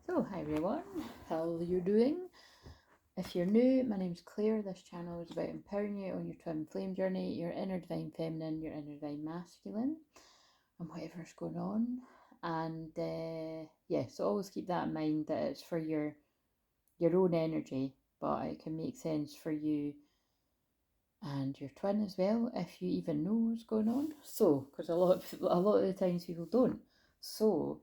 So, hi everyone, how are you doing? If you're new, my name's Claire. This channel is about empowering you on your twin flame journey, your inner divine feminine, your inner divine masculine, and whatever's going on. And so always keep that in mind that it's for your own energy, but it can make sense for you and your twin as well if you even know what's going on. So, because a lot of the times people don't. So,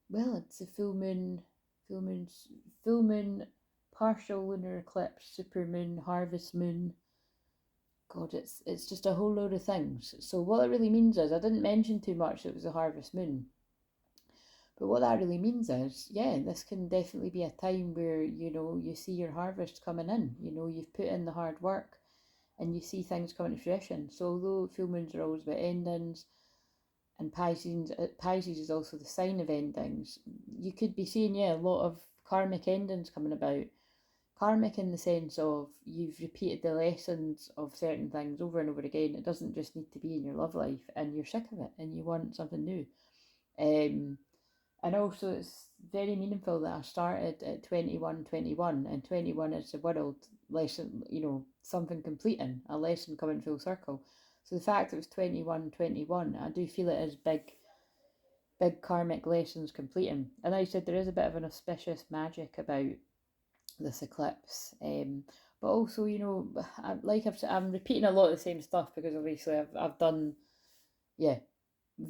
well, it's a full moon, full moon, partial lunar eclipse, super moon, harvest moon. God, it's just a whole load of things. So what it really means is, I didn't mention too much that it was a harvest moon, but what that really means is, yeah, this can definitely be a time where you see your harvest coming in. You've put in the hard work, and you see things coming to fruition. So although full moons are always about endings, and Pisces is also the sign of endings, you could be seeing, yeah, a lot of karmic endings coming about. Karmic in the sense of you've repeated the lessons of certain things over and over again. It doesn't just need to be in your love life and you're sick of it and you want something new. Um, and also it's very meaningful that I started at 21, and 21 is the world lesson, something completing, a lesson coming full circle. So the fact it was 21, I do feel it as big karmic lessons completing. And like I said, there is a bit of an auspicious magic about this eclipse. But also, I'm repeating a lot of the same stuff because obviously I've done, yeah,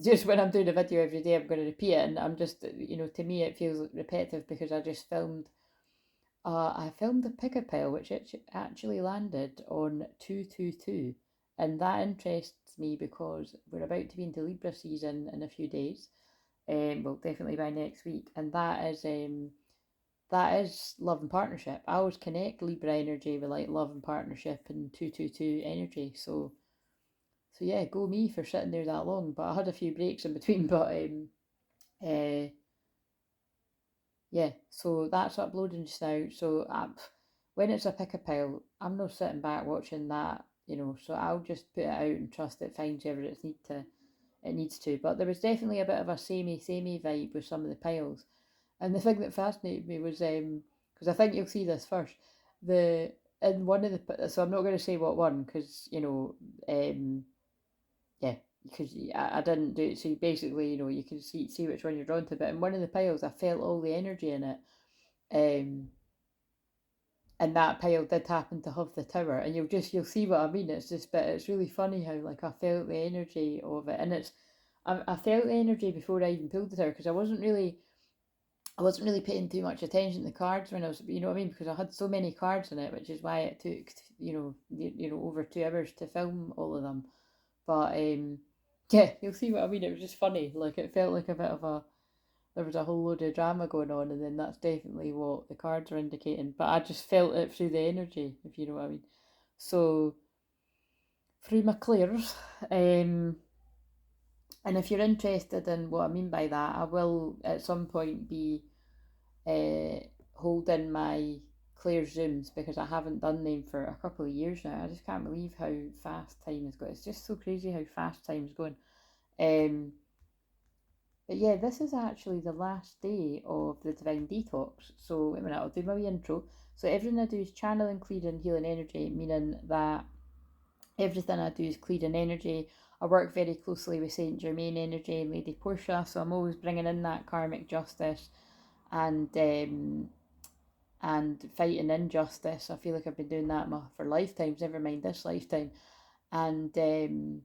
just when I'm doing a video every day, I'm going to repeat it. And I'm just, to me, it feels repetitive because I filmed a pick pile which actually landed on 222. And that interests me because we're about to be into Libra season in a few days. Well, definitely by next week. And that is love and partnership. I always connect Libra energy with like love and partnership and 222 energy. So yeah, go me for sitting there that long. But I had a few breaks in between. But uh, yeah, so that's uploading just now. So when it's a pick a pile, I'm not sitting back watching that. So I'll just put it out and trust it finds whoever it needs to. But there was definitely a bit of a samey vibe with some of the piles. And the thing that fascinated me was, because I think you'll see this first, the in one of the, so I'm not going to say what one because yeah, because I didn't do it. So basically, you can see which one you're drawn to. But in one of the piles, I felt all the energy in it, um, and that pile did happen to have the tower. And you'll see what I mean. It's just, but it's really funny how like I felt the energy of it, and I felt the energy before I even pulled the tower because I wasn't really paying too much attention to the cards when I was, you know what I mean, because I had so many cards in it, which is why it took, over 2 hours to film all of them. But yeah, you'll see what I mean. It was just funny. Like it felt like a bit of there was a whole load of drama going on, and then that's definitely what the cards are indicating. But I just felt it through the energy, if you know what I mean. So through my clairs, and if you're interested in what I mean by that, I will at some point be uh, holding my Claire Zooms because I haven't done them for a couple of years now. I just can't believe how fast time is going. It's just so crazy how fast time's going. Um, but yeah, this is actually the last day of the Divine Detox. So wait a minute, I'll do my wee intro. So everything I do is channeling, clearing, healing energy, meaning that everything I do is clearing energy. I work very closely with Saint Germain energy and Lady Portia, so I'm always bringing in that karmic justice and fighting injustice. I feel like I've been doing that for lifetimes, never mind this lifetime. And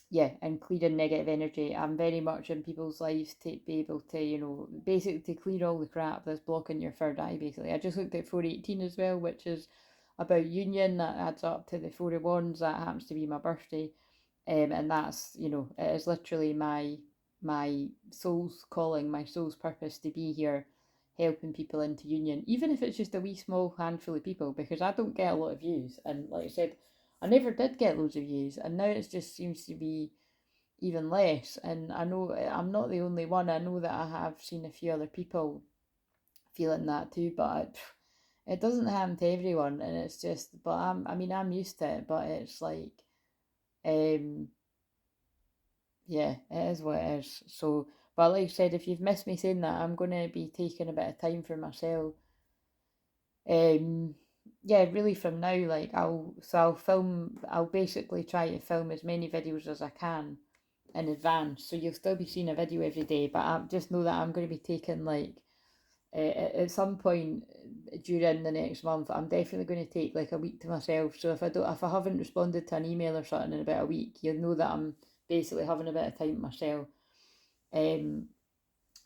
yeah, and clearing negative energy. I'm very much in people's lives to be able to, basically to clear all the crap that's blocking your third eye, basically. I just looked at 418 as well, which is about union. That adds up to the Four of Wands. That happens to be my birthday. And that's, it is literally my soul's calling, my soul's purpose to be here helping people into union, even if it's just a wee small handful of people, because I don't get a lot of views. And like I said, I never did get loads of views, and now it just seems to be even less. And I know I'm not the only one. I know that I have seen a few other people feeling that too, but it doesn't happen to everyone, and it's just. But I'm used to it, but it's like, um, yeah, it is what it is. So, But like I said, if you've missed me saying that, I'm going to be taking a bit of time for myself. Yeah, really from now, like I'll basically try to film as many videos as I can in advance. So you'll still be seeing a video every day, but I just know that I'm going to be taking like at some point during the next month, I'm definitely going to take like a week to myself. So if I haven't responded to an email or something in about a week, you'll know that I'm basically having a bit of time myself.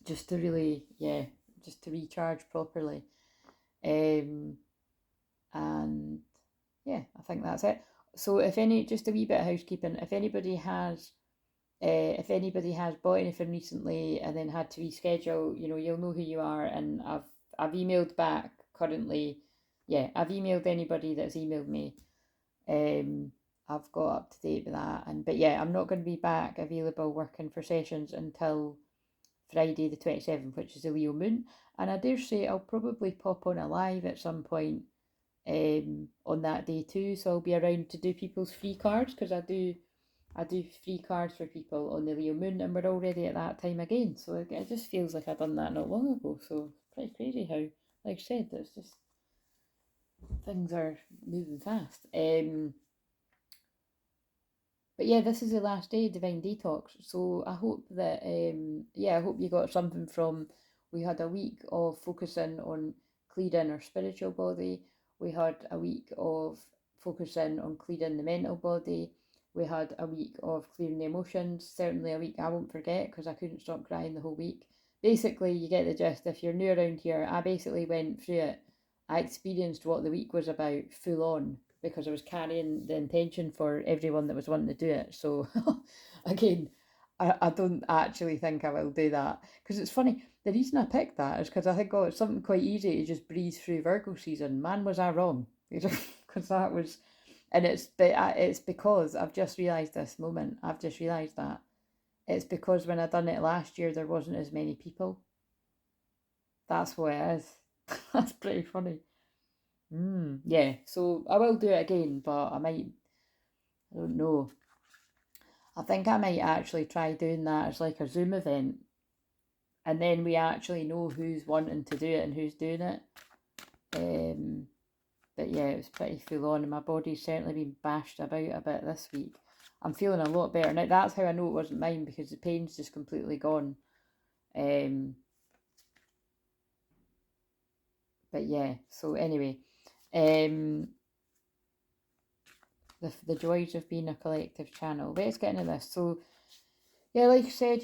Just to really, yeah, just to recharge properly. Um, and yeah, I think that's it. So just a wee bit of housekeeping, if anybody has bought anything recently and then had to reschedule, you'll know who you are. And I've emailed back currently. Yeah, I've emailed anybody that's emailed me. I've got up to date with that. But yeah, I'm not going to be back available working for sessions until Friday the 27th, which is the Leo moon. And I dare say I'll probably pop on a live at some point on that day too. So I'll be around to do people's free cards, because I do free cards for people on the Leo moon, and we're already at that time again. So it just feels like I've done that not long ago. So pretty crazy how, like I said, it's just things are moving fast. But yeah, this is the last day of Divine Detox. So I hope that, I hope you got something from. We had a week of focusing on clearing our spiritual body. We had a week of focusing on clearing the mental body. We had a week of clearing the emotions. Certainly a week I won't forget, because I couldn't stop crying the whole week. Basically, you get the gist. If you're new around here, I basically went through it. I experienced what the week was about full on, because I was carrying the intention for everyone that was wanting to do it. So again, I don't actually think I will do that, because it's funny. The reason I picked that is because I think, oh, it's something quite easy to just breeze through Virgo season. Man, was I wrong? Because that was, and it's because I've just realised this moment. I've just realised that it's because when I done it last year, there wasn't as many people. That's what it is. That's pretty funny. Yeah, so I will do it again, but I don't know. I think I might actually try doing that as like a Zoom event, and then we actually know who's wanting to do it and who's doing it. But yeah, it was pretty full on, and my body's certainly been bashed about a bit this week. I'm feeling a lot better now. That's how I know it wasn't mine, because the pain's just completely gone. But yeah, so anyway, um, the joys of being a collective channel. Let's get into this. So yeah, like I said,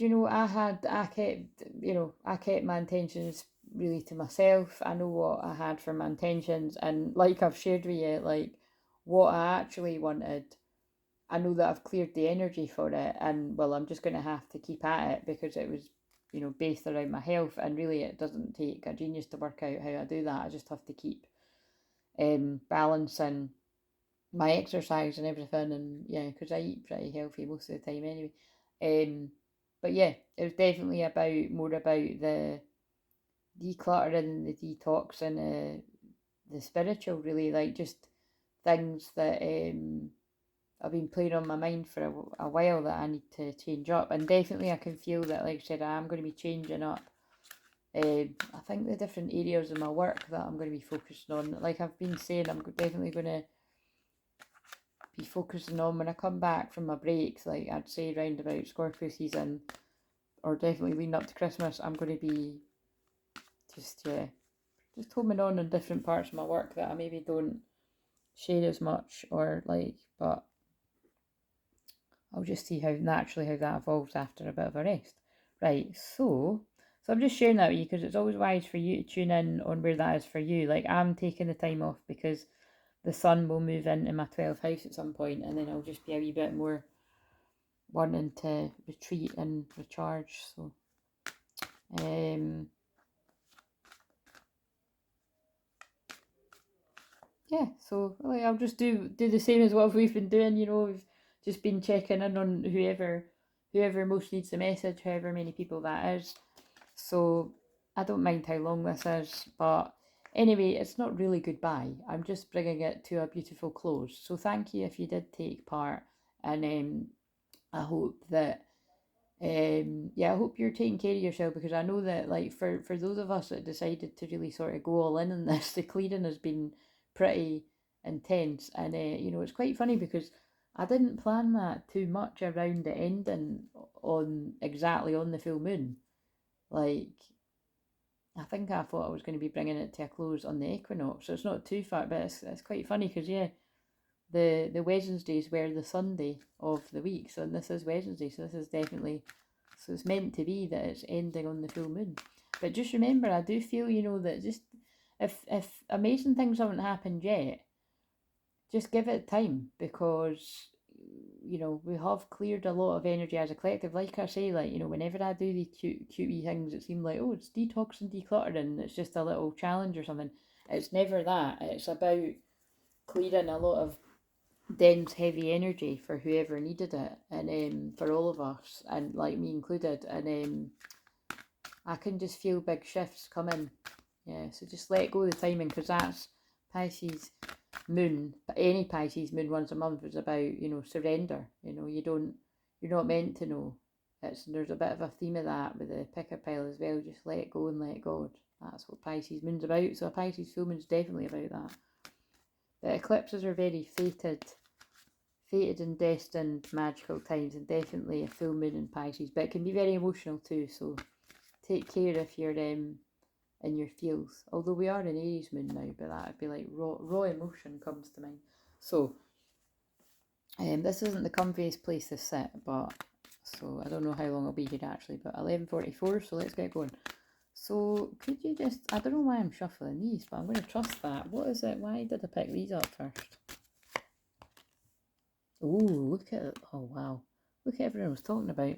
I kept my intentions really to myself. I know what I had for my intentions, and like I've shared with you, like what I actually wanted. I know that I've cleared the energy for it, and well, I'm just going to have to keep at it, because it was, based around my health, and really it doesn't take a genius to work out how I do that. I just have to keep balancing my exercise and everything, and yeah, because I eat pretty healthy most of the time anyway. But yeah, it was definitely more about the decluttering, the detox, and the spiritual, really, like just things that have been playing on my mind for a while that I need to change up. And definitely I can feel that, like I said, I am going to be changing up. I think the different areas of my work that I'm going to be focusing on, like I've been saying, I'm definitely going to be focusing on when I come back from my breaks. Like I'd say round about Scorpio season, or definitely leading up to Christmas, I'm going to be just homing on different parts of my work that I maybe don't share as much, or like, but I'll just see how naturally how that evolves after a bit of a rest. Right, so I'm just sharing that with you, because it's always wise for you to tune in on where that is for you. Like I'm taking the time off because the sun will move into my 12th house at some point, and then I'll just be a wee bit more wanting to retreat and recharge. So yeah, so like, I'll just do the same as what we've been doing. We've just been checking in on whoever most needs the message, however many people that is. So I don't mind how long this is, but anyway, it's not really goodbye. I'm just bringing it to a beautiful close. So thank you if you did take part, and I hope that Yeah, I hope you're taking care of yourself, because I know that, like, for those of us that decided to really sort of go all in on this, the clearing has been pretty intense, and it's quite funny because I didn't plan that too much around the ending on exactly on the full moon. Like, I think I thought I was going to be bringing it to a close on the equinox, so it's not too far, but it's quite funny because, yeah, the Wednesdays were the Sunday of the week, so this is Wednesday, so this is definitely, so it's meant to be that it's ending on the full moon. But just remember, I do feel, that just if amazing things haven't happened yet, just give it time, because we have cleared a lot of energy as a collective. Like I say, like, whenever I do these cute wee things, it seems like, oh, it's detox and decluttering, it's just a little challenge or something. It's never that. It's about clearing a lot of dense, heavy energy for whoever needed it, and for all of us, and like me included. And I can just feel big shifts coming. Yeah, so just let go of the timing, because that's Pisces moon. But any Pisces moon once a month is about surrender. You're not meant to know. There's a bit of a theme of that with the picker pile as well. Just let go and let God. That's what Pisces moon's about. So a Pisces full moon's definitely about that. The eclipses are very fated and destined magical times, and definitely a full moon in Pisces, but it can be very emotional too, so take care if you're in your feels. Although we are in Aries moon now, but that would be like raw emotion comes to mind. So this isn't the comfiest place to sit, but so I don't know how long I'll be here actually, but 11:44, so let's get going. So could you just, I don't know why I'm shuffling these, but I'm going to trust that. What is it? Why did I pick these up first? Oh, look at it. Oh, wow. Look at everyone was talking about.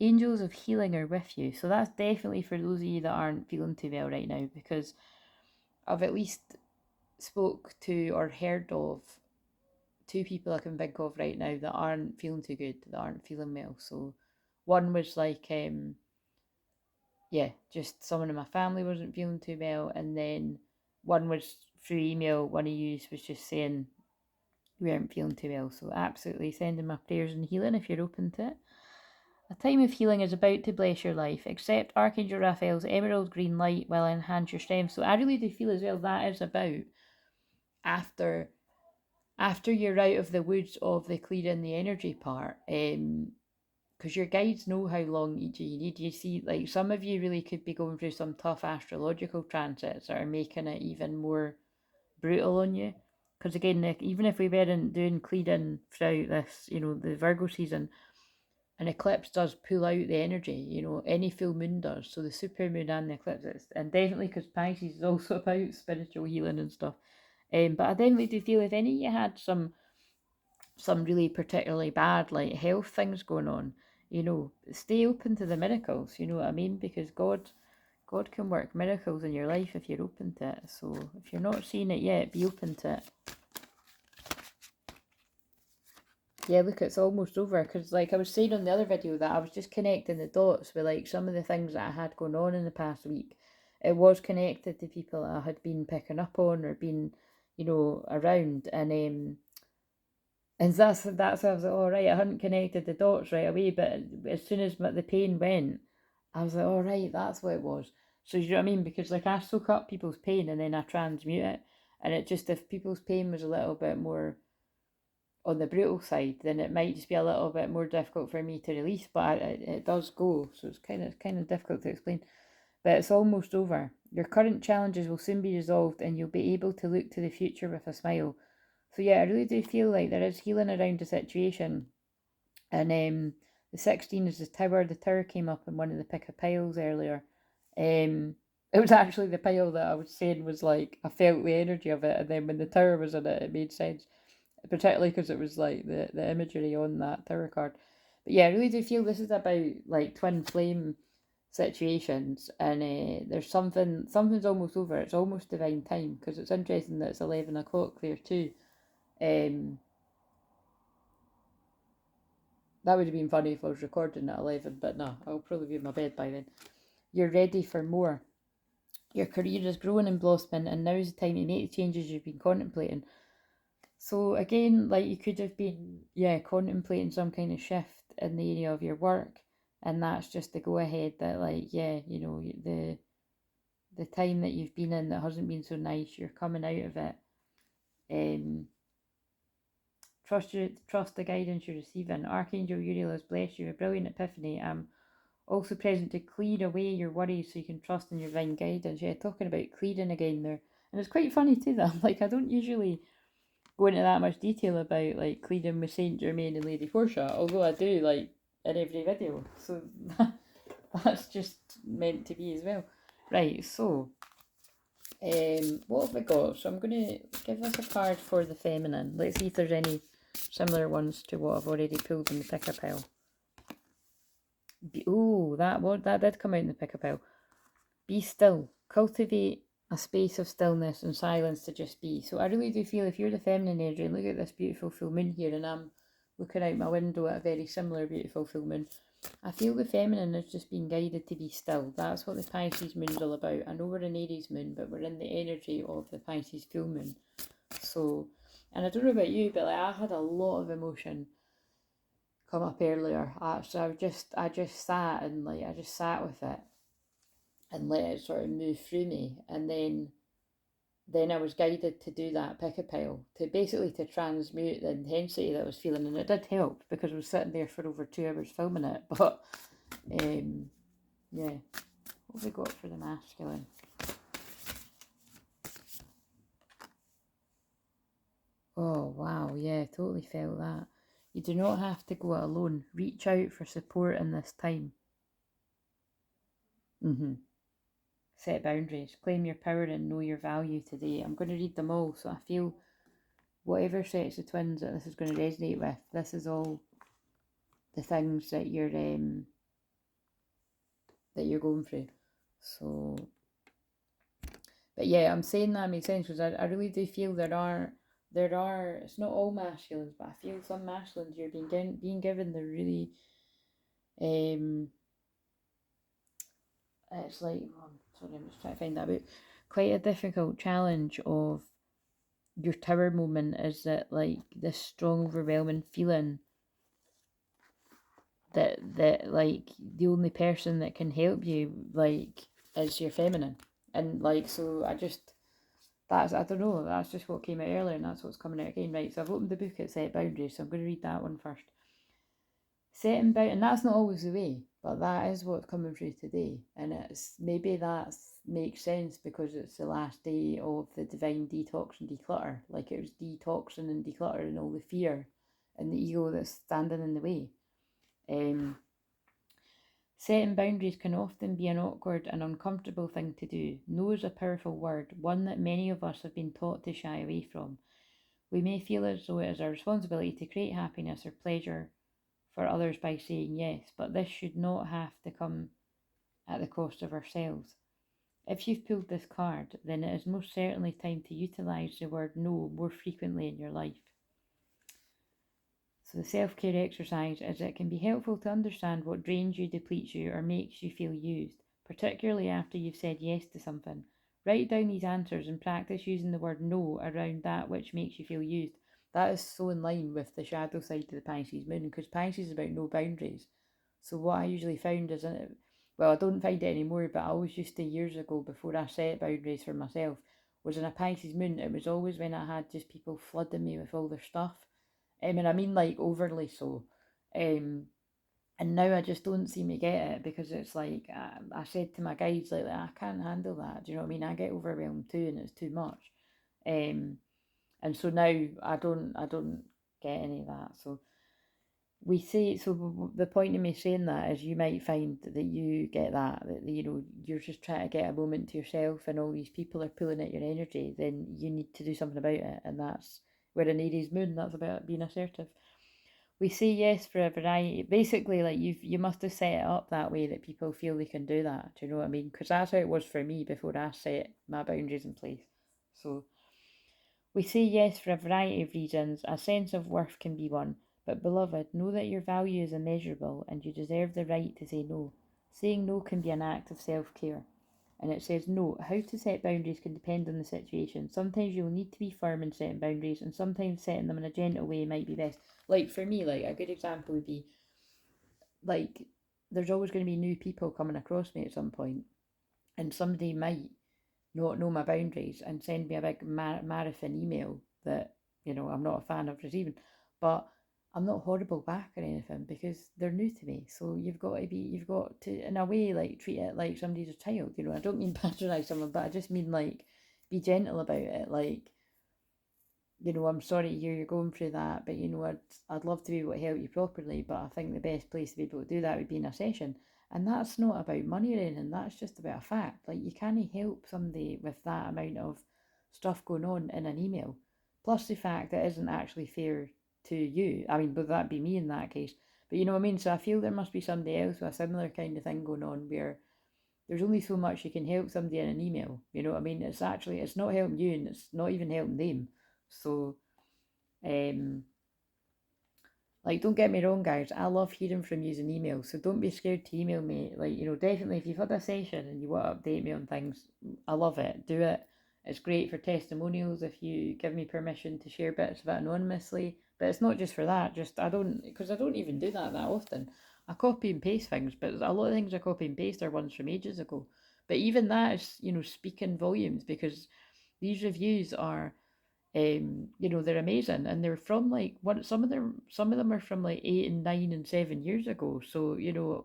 Angels of healing are with you. So that's definitely for those of you that aren't feeling too well right now, because I've at least spoke to or heard of 2 people I can think of right now that aren't feeling too good, that aren't feeling well. So one was like, yeah, just someone in my family wasn't feeling too well. And then one was through email, one of you was just saying we aren't feeling too well. So absolutely sending my prayers and healing if you're open to it. A time of healing is about to bless your life. Accept Archangel Raphael's emerald green light will enhance your strength. So I really do feel as well that is about after you're out of the woods of the clearing the energy part. Because your guides know how long each of you need. You see, like, some of you really could be going through some tough astrological transits that are making it even more brutal on you. Because again, like, even if we weren't doing clearing throughout this, the Virgo season, an eclipse does pull out the energy, any full moon does. So the super moon and the eclipse, and definitely because Pisces is also about spiritual healing and stuff. But I definitely do feel if any of you had some really particularly bad like health things going on, stay open to the miracles. You know what I mean? Because God can work miracles in your life if you're open to it. So if you're not seeing it yet, be open to it. Yeah, look, it's almost over, because like I was saying on the other video that I was just connecting the dots with like some of the things that I had going on in the past week. It was connected to people that I had been picking up on or been, around, and that's why I was like, all right, I hadn't connected the dots right away, but as soon as the pain went, I was like, all right, that's what it was. So you know what I mean? Because like I soak up people's pain and then I transmute it, and it just, if people's pain was a little bit more on the brutal side, then it might just be a little bit more difficult for me to release. But it does go, so it's kind of difficult to explain. But it's almost over. Your current challenges will soon be resolved, and you'll be able to look to the future with a smile. So yeah, I really do feel like there is healing around the situation. And the 16 is the tower. The tower came up in one of the pick a piles earlier. It was actually the pile that I was saying was like, I felt the energy of it, and then when the tower was in it, it made sense, particularly because it was like the imagery on that tower card. But yeah, I really do feel this is about like twin flame situations, and there's something's almost over. It's almost divine time, because it's interesting that it's 11 o'clock there too. That would have been funny if I was recording at 11, but no, I'll probably be in my bed by then. You're ready for more. Your career is growing and blossoming, and now is the time to make the changes you've been contemplating. So again, like, you could have been, contemplating some kind of shift in the area of your work. And that's just the go ahead that, like, yeah, you know, the time that you've been in that hasn't been so nice, you're coming out of it. Trust the guidance you're receiving. Archangel Uriel has blessed you a brilliant epiphany. Also present to clear away your worries so you can trust in your divine guidance. Yeah, talking about clearing again there. And it's quite funny too that like I don't usually go into that much detail about like clearing with Saint Germain and Lady Portia, although I do like in every video. So that's just meant to be as well. Right, so what have we got? So I'm gonna give us a card for the feminine. Let's see if there's any similar ones to what I've already pulled in the picker pile. Oh, that did come out in the picker pile. Be still. Cultivate a space of stillness and silence to just be. So I really do feel if you're the feminine energy, look at this beautiful full moon here, and I'm looking out my window at a very similar beautiful full moon. I feel the feminine is just being guided to be still. That's what the Pisces moon's all about. I know we're an Aries moon, but we're in the energy of the Pisces full moon. So, and I don't know about you, but like, I had a lot of emotion come up earlier. So I just sat and like I just sat with it and let it sort of move through me, and then I was guided to do that pick a pile to basically to transmute the intensity that I was feeling, and it did help because I was sitting there for over 2 hours filming it. But yeah, what have we got for the masculine? Oh wow, yeah, totally felt that. You do not have to go it alone. Reach out for support in this time. Set boundaries. Claim your power and know your value today. I'm going to read them all, so I feel whatever sets of twins that this is going to resonate with, this is all the things that you're going through. So, but yeah, I'm saying that makes sense because I really do feel there are it's not all masculines, but I feel some masculines you're being given the really it's like sorry, I'm just trying to find that out. Quite a difficult challenge of your tower moment is that like this strong overwhelming feeling that like the only person that can help you like is your feminine, and like so I don't know, that's just what came out earlier and that's what's coming out again. Right, so I've opened the book at Set Boundaries, so I'm going to read that one first. Setting boundaries, and that's not always the way, but that is what's coming through today, and it's maybe that makes sense because it's the last day of the divine detox and declutter, like it was detoxing and decluttering all the fear and the ego that's standing in the way. Setting boundaries can often be an awkward and uncomfortable thing to do. No is a powerful word, one that many of us have been taught to shy away from. We may feel as though it is our responsibility to create happiness or pleasure for others by saying yes, but this should not have to come at the cost of ourselves. If you've pulled this card, then it is most certainly time to utilise the word no more frequently in your life. So the self-care exercise is it can be helpful to understand what drains you, depletes you, or makes you feel used, particularly after you've said yes to something. Write down these answers and practice using the word no around that which makes you feel used. That is so in line with the shadow side of the Pisces moon, because Pisces is about no boundaries. So what I usually found is, well, I don't find it anymore, but I always used to years ago, before I set boundaries for myself, was in a Pisces moon, it was always when I had just people flooding me with all their stuff. I mean like overly so. Um, and now I just don't seem to get it because it's like I said to my guides like I can't handle that. Do you know what I mean? I get overwhelmed too, and it's too much. And so now I don't get any of that. So we say so. The point of me saying that is you might find that you get that you know you're just trying to get a moment to yourself, and all these people are pulling at your energy. Then you need to do something about it, and that's where an Aries moon. That's about being assertive. We say yes for a variety. Basically, like you must have set it up that way that people feel they can do that. Do you know what I mean? Because that's how it was for me before I set my boundaries in place. So we say yes for a variety of reasons. A sense of worth can be one. But beloved, know that your value is immeasurable and you deserve the right to say no. Saying no can be an act of self-care. And it says, note, how to set boundaries can depend on the situation. Sometimes you'll need to be firm in setting boundaries, and sometimes setting them in a gentle way might be best. Like for me, like a good example would be like there's always going to be new people coming across me at some point, and somebody might not know my boundaries and send me a big marathon email that, you know, I'm not a fan of receiving, but I'm not horrible back or anything because they're new to me. So you've got to, in a way, like treat it like somebody's a child. You know, I don't mean patronize someone, but I just mean like be gentle about it. Like, you know, I'm sorry you're going through that, but you know, I'd love to be able to help you properly, but I think the best place to be able to do that would be in a session. And that's not about money or anything, that's just about a fact. Like, you can't help somebody with that amount of stuff going on in an email. Plus the fact that it isn't actually fair to you. I mean, would that be me in that case? But you know what I mean? So I feel there must be somebody else with a similar kind of thing going on where there's only so much you can help somebody in an email. You know what I mean? It's not helping you and it's not even helping them. So um, like, don't get me wrong, guys. I love hearing from you in email, so don't be scared to email me. Like, you know, definitely if you've had a session and you want to update me on things, I love it. Do it. It's great for testimonials if you give me permission to share bits of it anonymously. But it's not just for that. Just because I don't even do that often. I copy and paste things, but a lot of things I copy and paste are ones from ages ago. But even that is, you know, speaking volumes because these reviews are you know, they're amazing and they're from like some of them are from like 8 and 9 and 7 years ago. So, you know,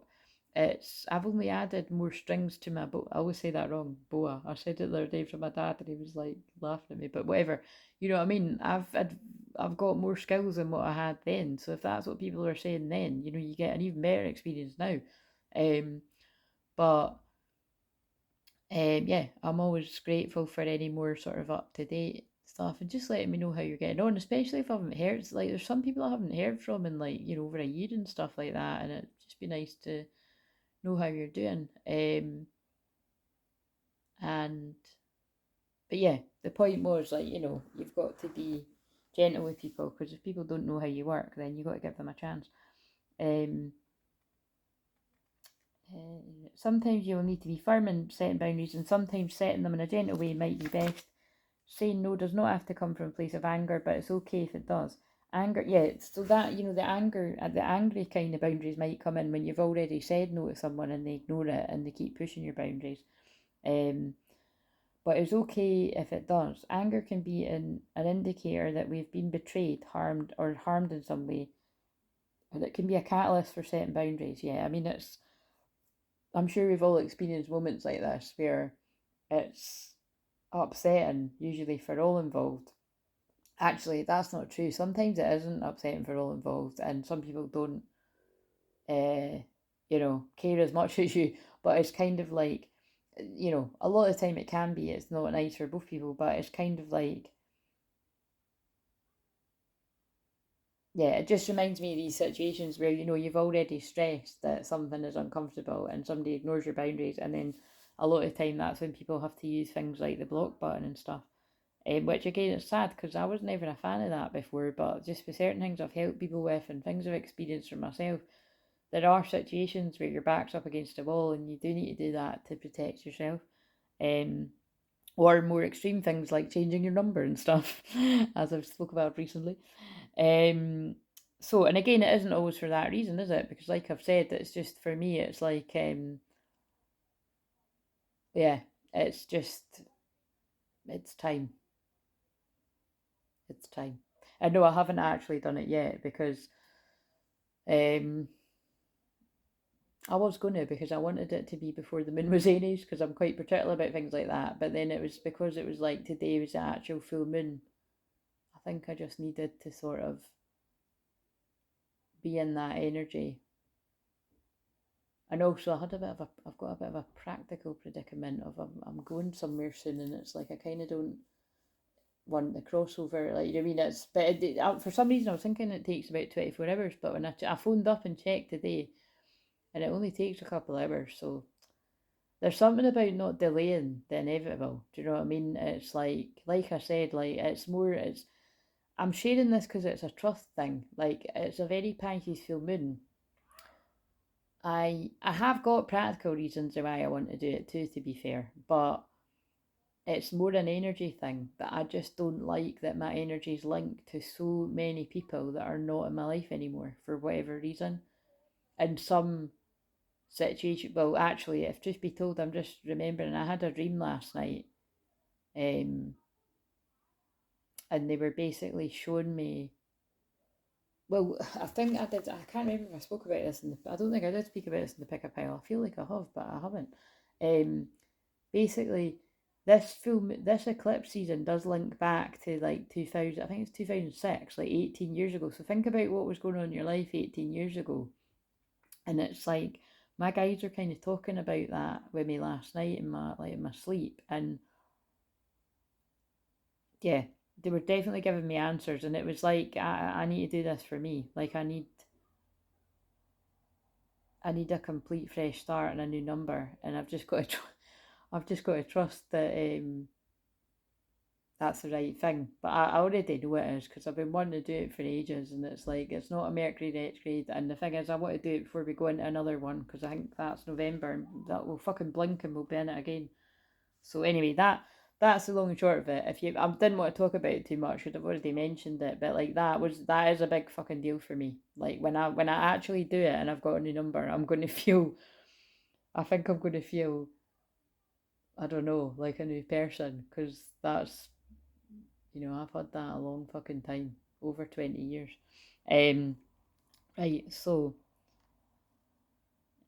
I've only added more strings to my bow. I always say that wrong, boa. I said it the other day from my dad and he was like laughing at me, but whatever. You know what I mean? I've got more skills than what I had then. So if that's what people are saying then, you know, you get an even better experience now. Um but yeah, I'm always grateful for any more sort of up to date stuff and just letting me know how you're getting on, especially if I haven't heard. Like, there's some people I haven't heard from in like, you know, over a year and stuff like that, and it'd just be nice to know how you're doing. And but yeah, the point was like, you know, you've got to be gentle with people because if people don't know how you work, then you got to give them a chance. Um, Sometimes you'll need to be firm in setting boundaries, and sometimes setting them in a gentle way might be best. Saying no does not have to come from a place of anger, but it's okay if it does. Anger, yeah, so that, you know, the angry kind of boundaries might come in when you've already said no to someone and they ignore it and they keep pushing your boundaries. Um, but it's okay if it does. Anger can be an indicator that we've been betrayed, harmed in some way. And it can be a catalyst for setting boundaries. Yeah, I mean, I'm sure we've all experienced moments like this where it's upsetting, usually for all involved. Actually, that's not true. Sometimes it isn't upsetting for all involved, and some people don't, uh, you know, care as much as you. But it's kind of like, you know, a lot of the time it can be. It's not nice for both people, but it's kind of like, yeah, it just reminds me of these situations where, you know, you've already stressed that something is uncomfortable and somebody ignores your boundaries, and then a lot of the time that's when people have to use things like the block button and stuff. Which again, it's sad because I was never a fan of that before, but just for certain things I've helped people with and things I've experienced for myself, there are situations where your back's up against a wall and you do need to do that to protect yourself. Um, or more extreme things like changing your number and stuff, as I've spoke about recently. So, and again, it isn't always for that reason, is it? Because, like I've said, it's just for me, it's like, yeah, it's just, it's time. It's time. I know I haven't actually done it yet because um, I was going to because I wanted it to be before the moon was Aries because I'm quite particular about things like that. But then it was because it was like today was the actual full moon. I think I just needed to sort of be in that energy. And also, I've got a bit of a practical predicament of I'm going somewhere soon, and it's like I kind of don't want the crossover. Like, I mean, for some reason I was thinking it takes about 24 hours, but when I phoned up and checked today, and it only takes a couple of hours, so there's something about not delaying the inevitable. Do you know what I mean? It's like I said, like I'm sharing this because it's a trust thing. Like, it's a very Pisces full moon. I have got practical reasons why I want to do it too, to be fair, but it's more an energy thing that I just don't like that my energy is linked to so many people that are not in my life anymore for whatever reason. And some situation. Well, actually, if truth be told, I'm just remembering I had a dream last night, and they were basically showing me. Well, I think I did. I can't remember if I spoke about this I don't think I did speak about this in the pick a pile. I feel like I have, but I haven't. Basically, this eclipse season does link back to like 2000. I think it's 2006, like 18 years ago. So think about what was going on in your life 18 years ago, and it's like my guides were kind of talking about that with me last night in my sleep, and yeah, they were definitely giving me answers, and it was like I need to do this for me. Like I need a complete fresh start and a new number, and I've just got to I've just got to trust that that's the right thing. But I already know it is because I've been wanting to do it for ages, and it's like it's not a Mercury retrograde. And the thing is, I want to do it before we go into another one because I think that's November, and that will fucking blink and we'll be in it again. So anyway, that's the long and short of it. If you, I didn't want to talk about it too much because I've already mentioned it, but like that is a big fucking deal for me. Like when I actually do it and I've got a new number, I'm going to feel. I think I'm going to feel. I don't know, like a new person, because that's I've had that a long fucking time, over 20 years. Um, right, so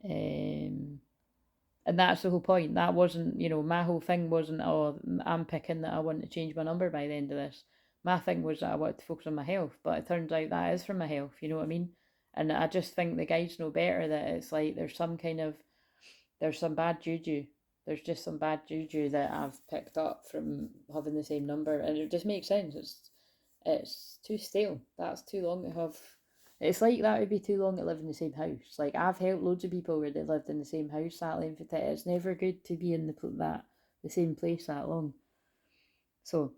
um, and that's the whole point. That wasn't, my whole thing wasn't, oh, I'm picking that I want to change my number by the end of this. My thing was that I wanted to focus on my health, but it turns out that is for my health, you know what I mean? And I just think the guys know better that it's like there's some bad juju. There's just some bad juju that I've picked up from having the same number, and it just makes sense. It's too stale. That's too long to have. It's like that would be too long to live in the same house. Like I've helped loads of people where they lived in the same house that length of time. It's never good to be in the same place that long. So,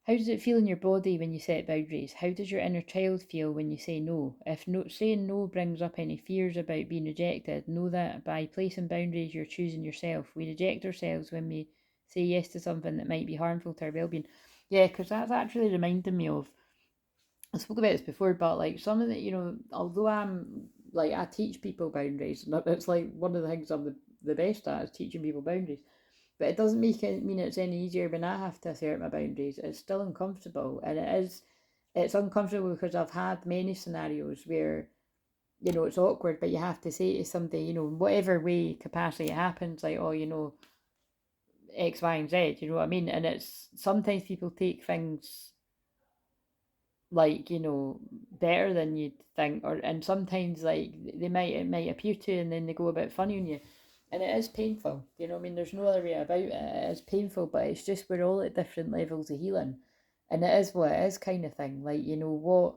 how does it feel in your body when you set boundaries? How does your inner child feel when you say no? If saying no brings up any fears about being rejected, know that by placing boundaries, you're choosing yourself. We reject ourselves when we say yes to something that might be harmful to our well-being. Yeah, because that's actually reminding me of. I spoke about this before, but like some of the, although I'm like I teach people boundaries, and it's like one of the things I'm the best at is teaching people boundaries. But it doesn't make it mean it's any easier when I have to assert my boundaries. It's still uncomfortable, and it's uncomfortable because I've had many scenarios where it's awkward, but you have to say to somebody, whatever way capacity it happens, like, oh, X, Y, and Z, you know what I mean? And it's sometimes people take things like better than you'd think, or and sometimes like it might appear to, and then they go a bit funny on you, and it is painful. I mean, there's no other way about it. It is painful, but it's just we're all at different levels of healing, and it is what it is, kind of thing. Like what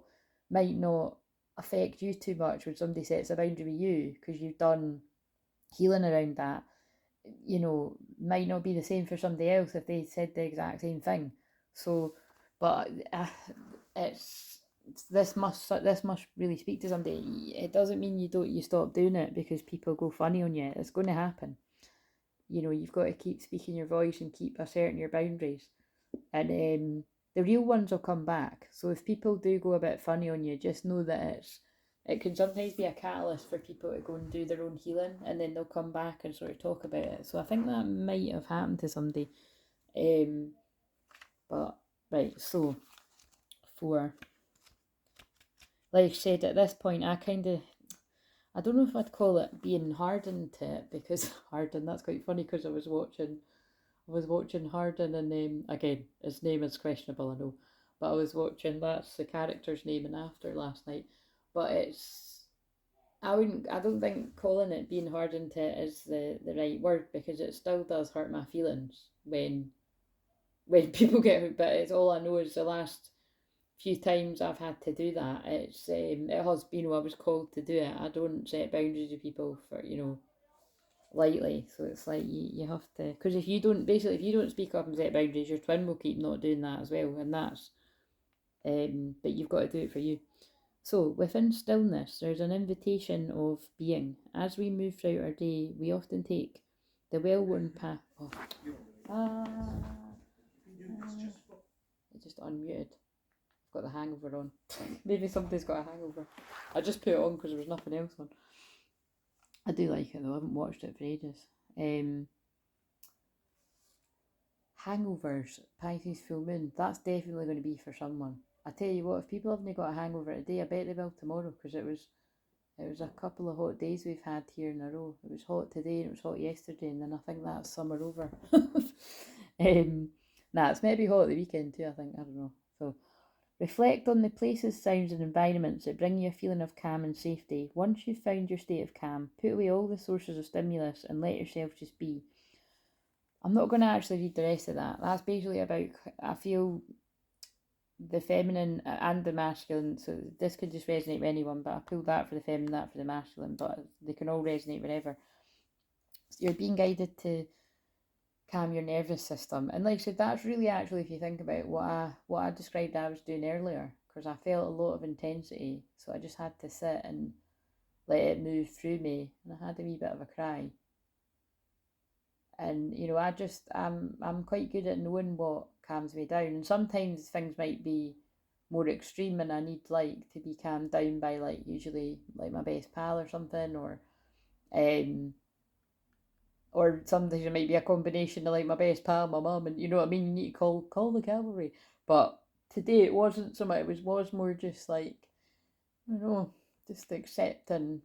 might not affect you too much when somebody sets a boundary with you because you've done healing around that. Might not be the same for somebody else if they said the exact same thing. So, but it's this must really speak to somebody. It doesn't mean you stop doing it because people go funny on you. It's going to happen. You've got to keep speaking your voice and keep asserting your boundaries, and the real ones will come back. So if people do go a bit funny on you, just know that it can sometimes be a catalyst for people to go and do their own healing, and then they'll come back and sort of talk about it. So I think that might have happened to somebody. But right, so for, like I said, at this point, I don't know if I'd call it being hardened to it, because hardened, that's quite funny because I was watching Harden, and again, his name is questionable, I know, but I was watching, that's the character's name in After last night, but I don't think calling it being hardened to it is the right word, because it still does hurt my feelings when people get hurt, but it's all I know is the last few times I've had to do that, it has been, I was called to do it. I don't set boundaries with people for, lightly. So it's like you have to, because if you don't speak up and set boundaries, your twin will keep not doing that as well, and that's but you've got to do it for you. So within stillness, there's an invitation of being. As we move throughout our day, we often take the well-worn path. Oh. It just unmuted. I've got the hangover on. Maybe somebody's got a hangover. I just put it on because there was nothing else on. I do like it though. I haven't watched it for ages. Hangovers, Pisces full moon. That's definitely going to be for someone. I tell you what, if people haven't got a hangover today, I bet they will tomorrow, because it was a couple of hot days we've had here in a row. It was hot today and it was hot yesterday, and then I think that's summer over. Nah, it's maybe hot the weekend too, I think. I don't know. So reflect on the places, sounds, and environments that bring you a feeling of calm and safety. Once you've found your state of calm, put away all the sources of stimulus and let yourself just be. I'm not going to actually read the rest of that. That's basically about, I feel, the feminine and the masculine. So this could just resonate with anyone, but I pulled that for the feminine, that for the masculine, but they can all resonate wherever. So you're being guided to calm your nervous system. And like I said, that's really actually, if you think about what I described I was doing earlier, because I felt a lot of intensity. So I just had to sit and let it move through me. And I had a wee bit of a cry. And I'm quite good at knowing what calms me down, and sometimes things might be more extreme and I need like to be calmed down by like usually like my best pal or something, um or sometimes it might be a combination of like my best pal, my mum, and you know what I mean, you need to call the cavalry. But today it wasn't so much, it was more just like, I don't know, just accepting,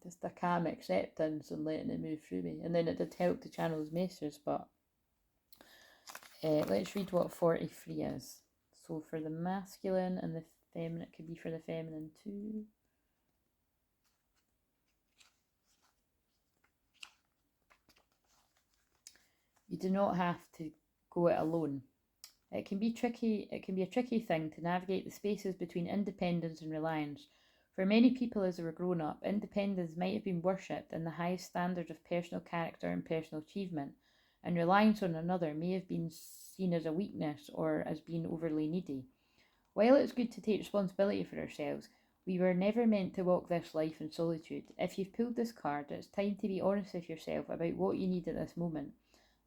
just a calm acceptance and letting it move through me. And then it did help to channel his messages. But let's read what 43 is. So for the masculine and the feminine, it could be for the feminine too. You do not have to go it alone. It can be tricky. It can be a tricky thing to navigate the spaces between independence and reliance. For many people, as they were grown up, independence might have been worshipped in the highest standard of personal character and personal achievement, and reliance on another may have been seen as a weakness or as being overly needy. While it's good to take responsibility for ourselves, we were never meant to walk this life in solitude. If you've pulled this card, it's time to be honest with yourself about what you need at this moment.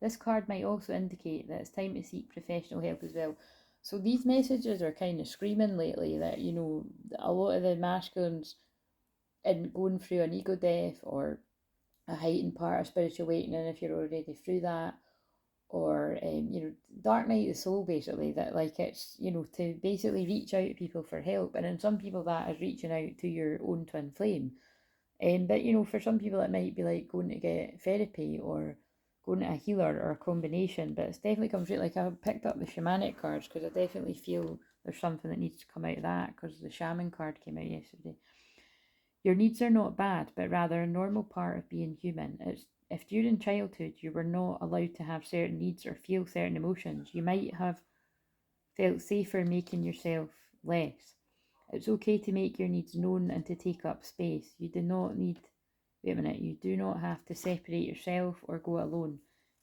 This card might also indicate that it's time to seek professional help as well. So these messages are kind of screaming lately that, you know, a lot of the masculines in going through an ego death or a heightened part of spiritual awakening, if you're already through that, or dark night of the soul, basically, that like it's, to basically reach out to people for help. And in some people that is reaching out to your own twin flame, but for some people it might be like going to get therapy or going to a healer or a combination. But it's definitely comes right, like I picked up the shamanic cards because I definitely feel there's something that needs to come out of that, because the shaman card came out yesterday. Your needs are not bad, but rather a normal part of being human. It's if during childhood you were not allowed to have certain needs or feel certain emotions, you might have felt safer making yourself less. It's okay to make your needs known and to take up space. You do not need, wait a minute, you do not have to separate yourself or go alone.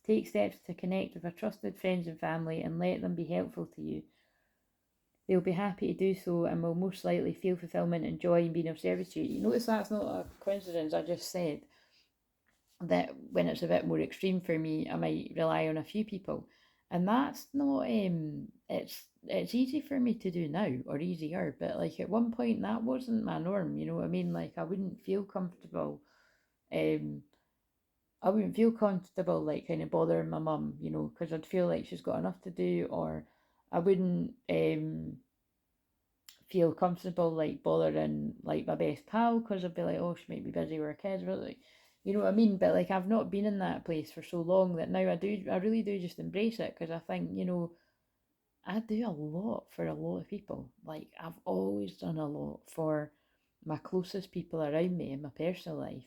Take steps to connect with a trusted friends and family and let them be helpful to you. They'll be happy to do so and will most likely feel fulfillment and joy in being of service to you. You notice that's not a coincidence. I just said that when it's a bit more extreme for me, I might rely on a few people. And that's not it's easy for me to do now, or easier, but like at one point that wasn't my norm, you know what I mean? Like I wouldn't feel comfortable like kind of bothering my mum, because I'd feel like she's got enough to do, or I wouldn't feel comfortable like bothering like my best pal, because I'd be like, oh, she might be busy with her kids, but like, you know what I mean? But like I've not been in that place for so long that now I really do just embrace it, because I think, I do a lot for a lot of people. Like I've always done a lot for my closest people around me in my personal life.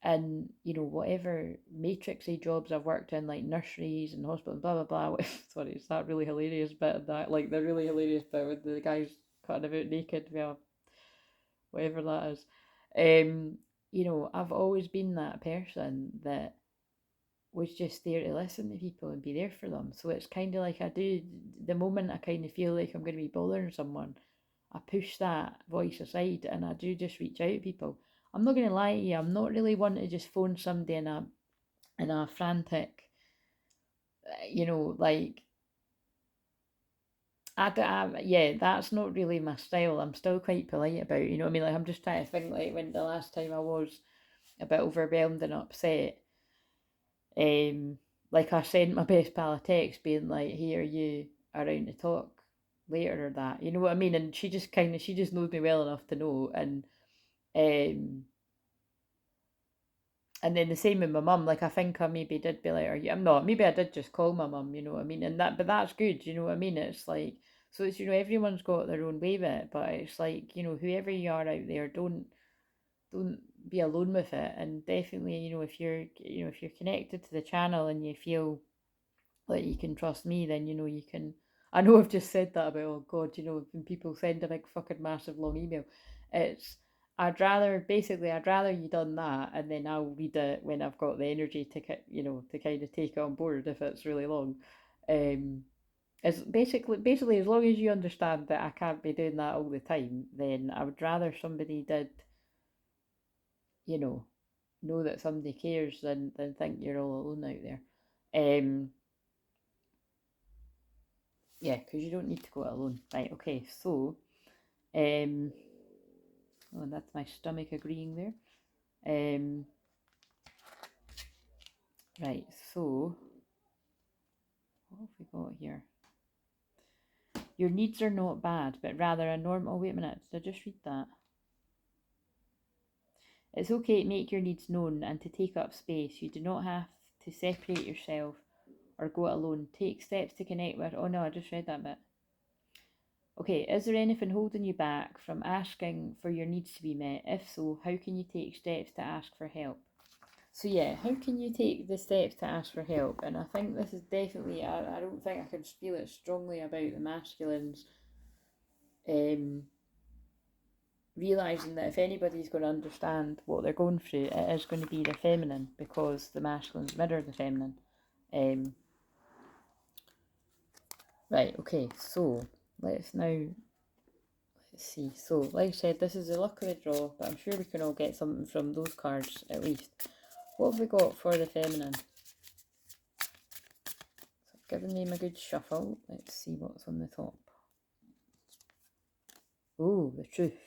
And whatever matrixy jobs I've worked in, like nurseries and hospitals, blah blah blah. Sorry, it's that really hilarious bit of that, like the really hilarious bit with the guys cutting about naked, well, whatever that is. I've always been that person that was just there to listen to people and be there for them. So it's kind of like I do, the moment I kind of feel like I'm going to be bothering someone, I push that voice aside and I do just reach out to people. I'm not going to lie to you, I'm not really one to just phone somebody in a frantic, like, yeah, that's not really my style. I'm still quite polite about it, you know what I mean? Like, I'm just trying to think, like, when the last time I was a bit overwhelmed and upset, like I sent my best pal a text being like, "Hey, are you around to talk later or that?" You know what I mean? And she just knows me well enough to know. Um, and then the same with my mum. Like I think I maybe did be like, "Are you?" I'm not. Maybe I did just call my mum. You know what I mean? And but that's good. You know what I mean? It's like, so it's, everyone's got their own way with it, but it's like, whoever you are out there, don't be alone with it. And definitely, if you're connected to the channel and you feel like you can trust me, then you can. I know I've just said that about, oh God, when people send a big fucking massive long email, it's I'd rather you done that, and then I'll read it when I've got the energy to kind of take it on board if it's really long. As basically as long as you understand that I can't be doing that all the time, then I would rather somebody did, you know that somebody cares than think you're all alone out there. Yeah, because you don't need to go it alone. Right, okay, so, oh, that's my stomach agreeing there. Right, so, what have we got here? Your needs are not bad, but rather a normal. Oh, wait a minute, did I just read that? It's okay to make your needs known and to take up space. You do not have to separate yourself or go it alone. Take steps to connect with. Oh no, I just read that bit. Okay, is there anything holding you back from asking for your needs to be met? If so, how can you take steps to ask for help? So yeah, how can you take the steps to ask for help? And I think this is definitely, I don't think I can feel it strongly about the masculines, realising that if anybody's going to understand what they're going through, it is going to be the feminine, because the masculines mirror the feminine. Right, okay, so let's see. So, like I said, this is the luck of the draw, but I'm sure we can all get something from those cards at least. What have we got for the feminine? So I've given them a good shuffle. Let's see what's on the top. Oh, the truth.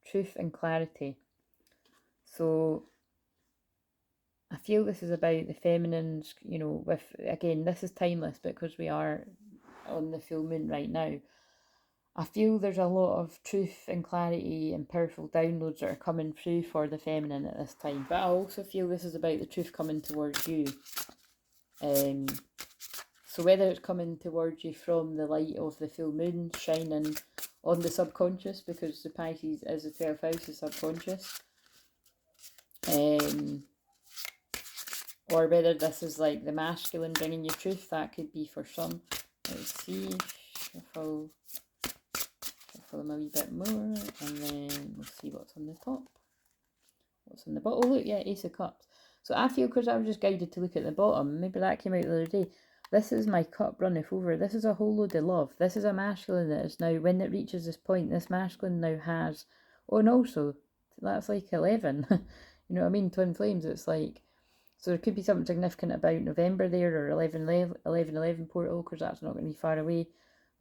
Truth and clarity. So I feel this is about the feminines, with, again, this is timeless because we are on the full moon right now. I feel there's a lot of truth and clarity and powerful downloads that are coming through for the feminine at this time. But I also feel this is about the truth coming towards you. So whether it's coming towards you from the light of the full moon shining on the subconscious, because the Pisces is the 12th house of subconscious, or whether this is like the masculine bringing you truth, that could be for some. Let's see, shuffle them a wee bit more, and then we'll see what's on the top. What's on the bottom? Oh look, yeah, Ace of Cups. So I feel, because I was just guided to look at the bottom, maybe that came out the other day. This is my cup runneth over. This is a whole load of love. This is a masculine that is now, when it reaches this point, this masculine now has, oh, and also, that's like 11. You know what I mean? Twin flames, it's like, so there could be something significant about November there, or 11 portal, because that's not going to be far away.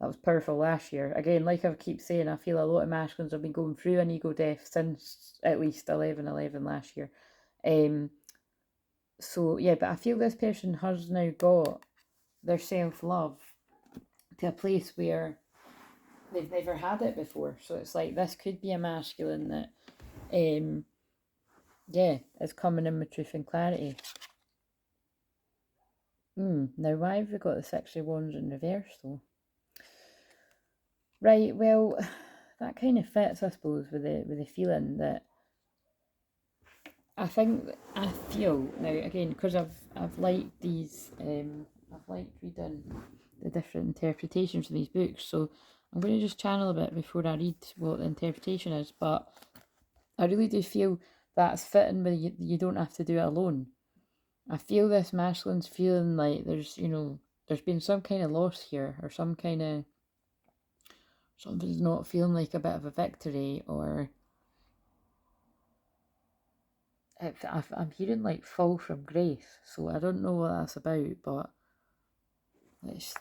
That was powerful last year. Again, like I keep saying, I feel a lot of masculines have been going through an ego death since at least 11/11 last year. So yeah, but I feel this person has now got their self-love to a place where they've never had it before. So it's like, this could be a masculine that is coming in with truth and clarity. Now why have we got the 6 of Wands in reverse though? Right, well, that kind of fits, I suppose, with the feeling that I feel now, again, because I've liked these, I've liked reading the different interpretations of these books, so I'm going to just channel a bit before I read what the interpretation is, but I really do feel that's fitting with you don't have to do it alone. I feel this masculine's feeling like there's been some kind of loss here, or some kind of, something's not feeling like a bit of a victory, or I'm hearing like fall from grace, so I don't know what that's about, but let's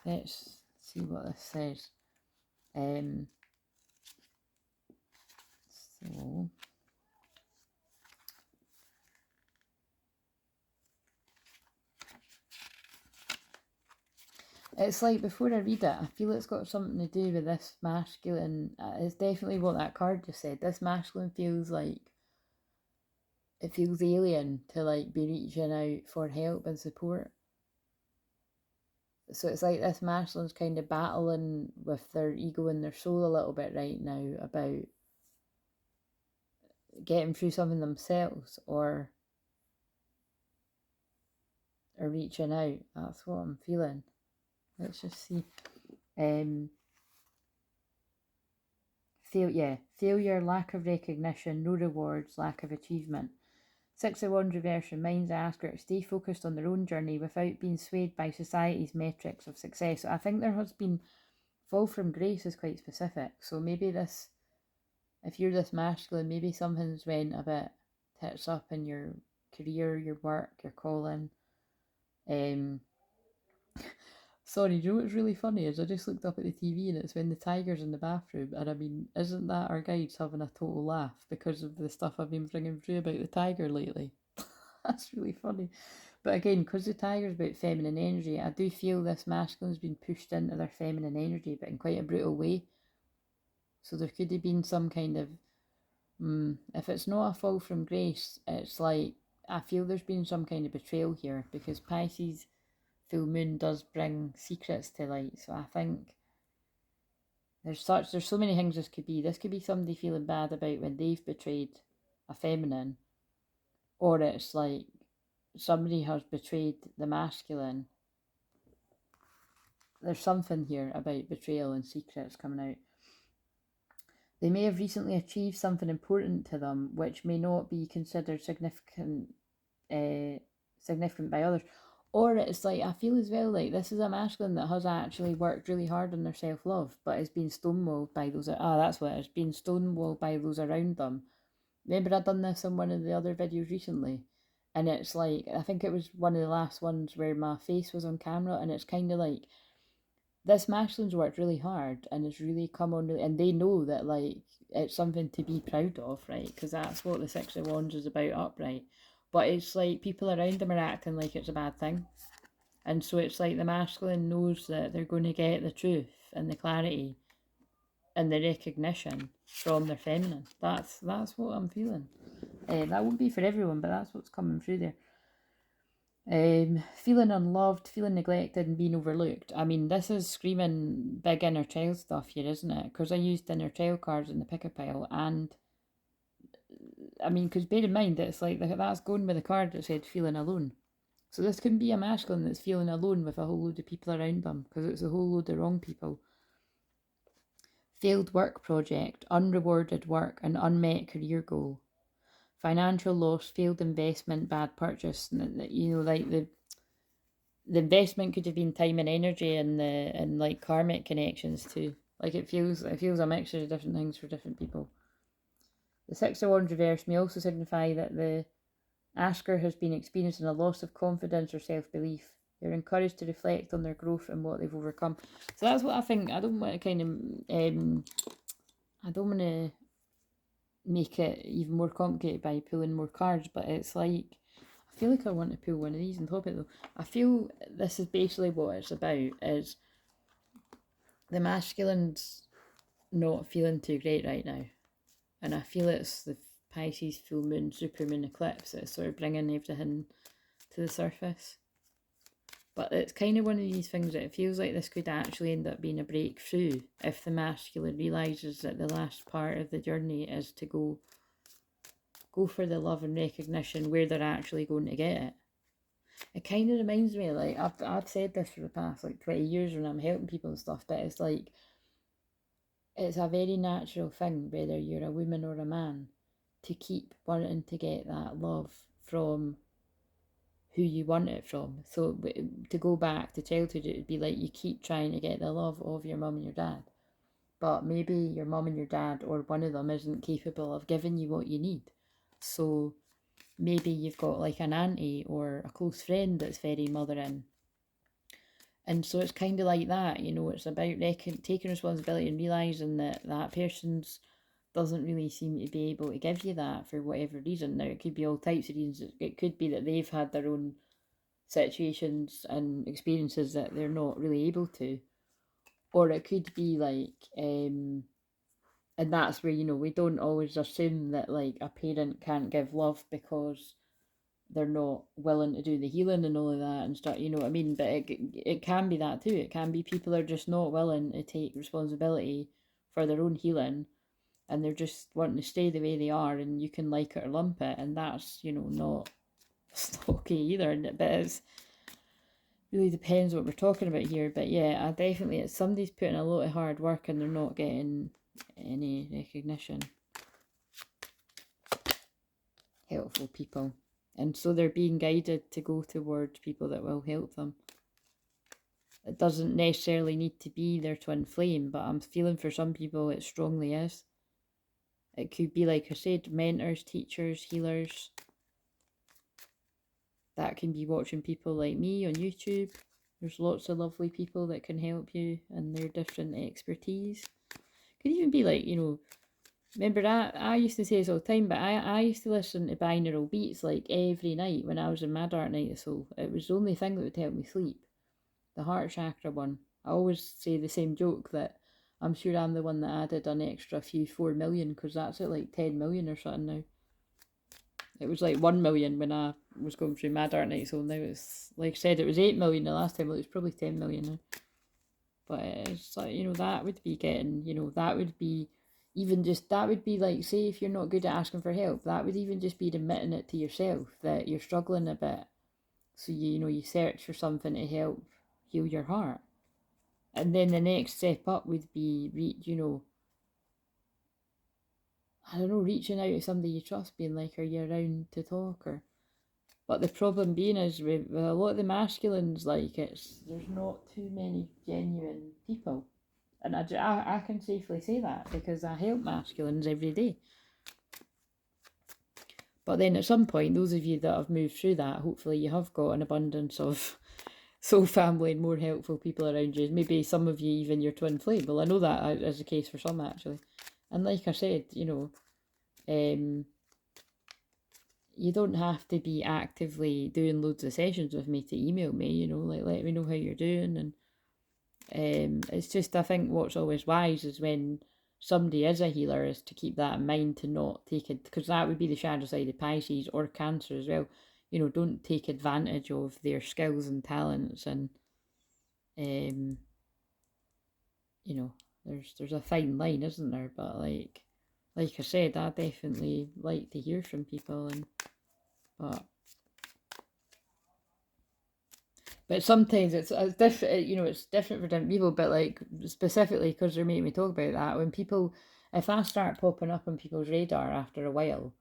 see what this says. So It's like, before I read it, I feel it's got something to do with this masculine. It's definitely what that card just said. This masculine feels like, it feels alien to like be reaching out for help and support. So it's like this masculine's kind of battling with their ego and their soul a little bit right now about getting through something themselves, or reaching out. That's what I'm feeling. Let's just see. Failure, lack of recognition, no rewards, lack of achievement. Six of Wands reverse reminds the asker to stay focused on their own journey without being swayed by society's metrics of success. So I think there has been, fall from grace is quite specific. So maybe this, if you're this masculine, maybe something's went a bit tits up in your career, your work, your calling. Sorry, do you know what's really funny is I just looked up at the TV and it's when the tiger's in the bathroom, and I mean, isn't that our guides having a total laugh because of the stuff I've been bringing through about the tiger lately? That's really funny. But again, because the tiger's about feminine energy, I do feel this masculine's been pushed into their feminine energy, but in quite a brutal way. So there could have been some kind of, if it's not a fall from grace, it's like, I feel there's been some kind of betrayal here, because Pisces full moon does bring secrets to light. So I think there's so many things this could be. This could be somebody feeling bad about when they've betrayed a feminine, or it's like somebody has betrayed the masculine. There's something here about betrayal and secrets coming out. They may have recently achieved something important to them, which may not be considered significant by others. Or it's like, I feel as well like this is a masculine that has actually worked really hard on their self-love, but is being stonewalled by those, that's what it is, being stonewalled by those around them. Remember I'd done this in one of the other videos recently, and it's like, I think it was one of the last ones where my face was on camera, and it's kind of like, this masculine's worked really hard and has really come on, and they know that like it's something to be proud of, right? Because that's what the Six of Wands is about, upright. But it's like people around them are acting like it's a bad thing. And so it's like the masculine knows that they're going to get the truth and the clarity and the recognition from their feminine. That's what I'm feeling. That won't be for everyone, but that's what's coming through there. Feeling unloved, feeling neglected and being overlooked. I mean, this is screaming big inner child stuff here, isn't it? Because I used inner child cards in the pick a pile, and I mean, because bear in mind, it's like that's going with the card that said feeling alone. So this can be a masculine that's feeling alone with a whole load of people around them, because it's a whole load of wrong people. Failed work project, unrewarded work, an unmet career goal. Financial loss, failed investment, bad purchase. You know, like the investment could have been time and energy, and like karmic connections too. Like it feels a mixture of different things for different people. The Six of Wands reverse may also signify that the asker has been experiencing a loss of confidence or self-belief. They're encouraged to reflect on their growth and what they've overcome. So that's what I think. I don't want to kind of I don't want to make it even more complicated by pulling more cards, but it's like, I feel like I want to pull one of these on top of it though. I feel this is basically what it's about, is the masculine's not feeling too great right now. And I feel it's the Pisces full moon, super moon eclipse that's sort of bringing everything to the surface. But it's kind of one of these things that it feels like this could actually end up being a breakthrough if the masculine realises that the last part of the journey is to go for the love and recognition where they're actually going to get it. It kind of reminds me, like, I've said this for the past like 20 years when I'm helping people and stuff, but it's like, it's a very natural thing, whether you're a woman or a man, to keep wanting to get that love from who you want it from. So to go back to childhood, it would be like you keep trying to get the love of your mum and your dad, but maybe your mum and your dad, or one of them, isn't capable of giving you what you need. So maybe you've got like an auntie or a close friend that's very mothering. And so it's kind of like that, you know, it's about taking responsibility and realising that that person's doesn't really seem to be able to give you that for whatever reason. Now, it could be all types of reasons. It could be that they've had their own situations and experiences that they're not really able to. Or it could be like, and that's where, we don't always assume that like a parent can't give love because they're not willing to do the healing and all of that and stuff, you know what I mean? But it can be that too. It can be people are just not willing to take responsibility for their own healing, and they're just wanting to stay the way they are, and you can like it or lump it, and that's, not, it's not okay either. But it's really depends what we're talking about here. But yeah, I definitely, it's somebody's putting a lot of hard work and they're not getting any recognition. Helpful people. And so they're being guided to go towards people that will help them. It doesn't necessarily need to be their twin flame, but I'm feeling for some people it strongly is. It could be, like I said, mentors, teachers, healers. That can be watching people like me on YouTube. There's lots of lovely people that can help you and their different expertise. Could even be like, remember I used to say this all the time, but I used to listen to binaural beats like every night when I was in my dark night of soul. It was the only thing that would help me sleep. The heart chakra one. I always say the same joke that I'm sure I'm the one that added an extra few 4 million, because that's at like 10 million or something now. It was like 1 million when I was going through my dark night soul. Now it's, like I said, it was 8 million the last time. It was probably 10 million now. But it's like, that would be getting, that would be even just, that would be like, say if you're not good at asking for help, that would even just be admitting it to yourself that you're struggling a bit. So you search for something to help heal your heart. And then the next step up would be, reaching out to somebody you trust, being like, are you around to talk? But the problem being is with a lot of the masculines, like, there's not too many genuine people. And I can safely say that because I help masculines every day. But then at some point, those of you that have moved through that, hopefully you have got an abundance of soul family and more helpful people around you. Maybe some of you even your twin flame. Well, I know that is the case for some, actually. And like I said, you don't have to be actively doing loads of sessions with me to email me, like let me know how you're doing. And it's just, I think what's always wise is when somebody is a healer is to keep that in mind, to not take it, because that would be the shadow side of Pisces or Cancer as well. Don't take advantage of their skills and talents, and there's a fine line, isn't there? But like I said, I definitely like to hear from people, but sometimes it's different. It's different for different people. But like specifically because they're making me talk about that, when people, if I start popping up on people's radar after a while,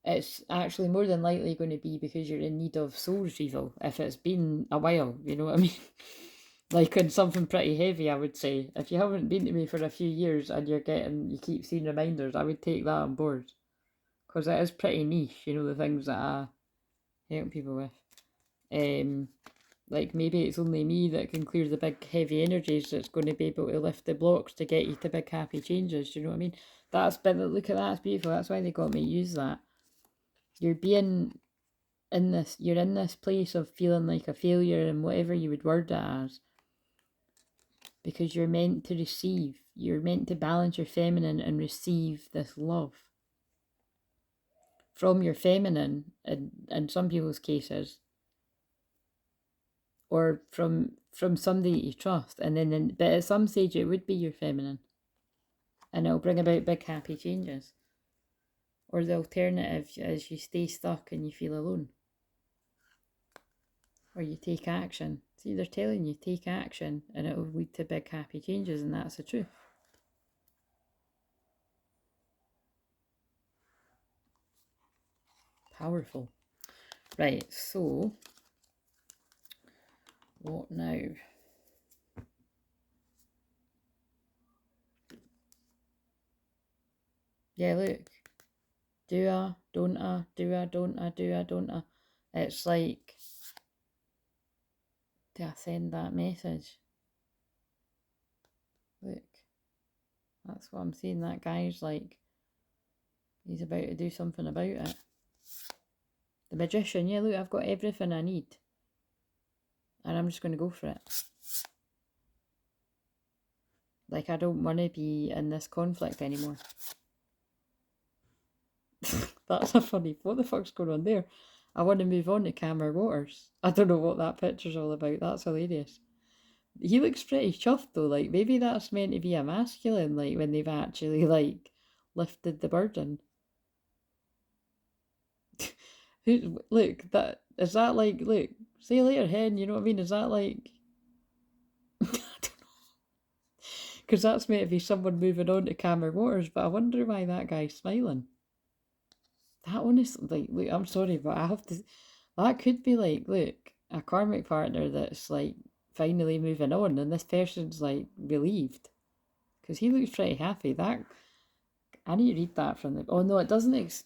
it's actually more than likely going to be because you're in need of soul retrieval. If it's been a while, you know what I mean. Like on something pretty heavy, I would say. If you haven't been to me for a few years and you keep seeing reminders, I would take that on board. Because it is pretty niche, the things that I help people with. Like maybe it's only me that can clear the big heavy energies that's going to be able to lift the blocks to get you to big happy changes, you know what I mean? Look at that, it's beautiful. That's why they got me to use that. You're in this place of feeling like a failure and whatever you would word it as, because you're meant to receive. You're meant to balance your feminine and receive this love from your feminine in some people's cases, or from somebody you trust, and then but at some stage it would be your feminine, and it'll bring about big happy changes. Or the alternative is you stay stuck and you feel alone, or you take action. See, they're telling you take action and it'll lead to big happy changes, and that's the truth. Powerful. Right, so what now? Yeah, look. Do I, don't I, do I, don't I, do I, don't I? It's like, do I send that message? Look, that's what I'm saying. That guy's like, he's about to do something about it. The magician, yeah, look, I've got everything I need. And I'm just going to go for it. Like, I don't want to be in this conflict anymore. That's a funny, what the fuck's going on there? I want to move on to calmer waters. I don't know what that picture's all about. That's hilarious. He looks pretty chuffed though. Like, maybe that's meant to be a masculine, like, when they've actually, like, lifted the burden. Look, is that like, look, see you later, hen, you know what I mean? Is that like, I don't know. Because that's meant to be someone moving on to calmer waters, but I wonder why that guy's smiling. That honestly, like, look, I'm sorry, but I have to, that could be like, look, a karmic partner that's like finally moving on, and this person's like relieved. Because he looks pretty happy. That, I need to read that from the, oh no, it doesn't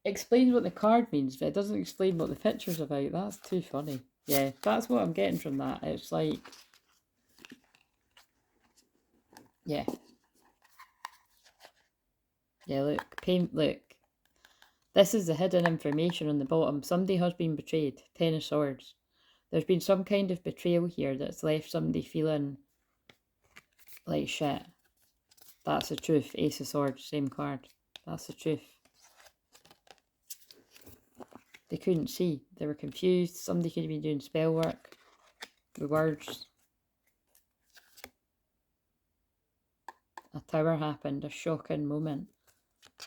explain what the card means, but it doesn't explain what the picture's about. That's too funny. Yeah, that's what I'm getting from that. It's like, yeah. Yeah, look, look. This is the hidden information on the bottom. Somebody has been betrayed. 10 of Swords. There's been some kind of betrayal here that's left somebody feeling like shit. That's the truth. Ace of Swords, same card. That's the truth. They couldn't see. They were confused. Somebody could have been doing spell work. The words. A tower happened. A shocking moment.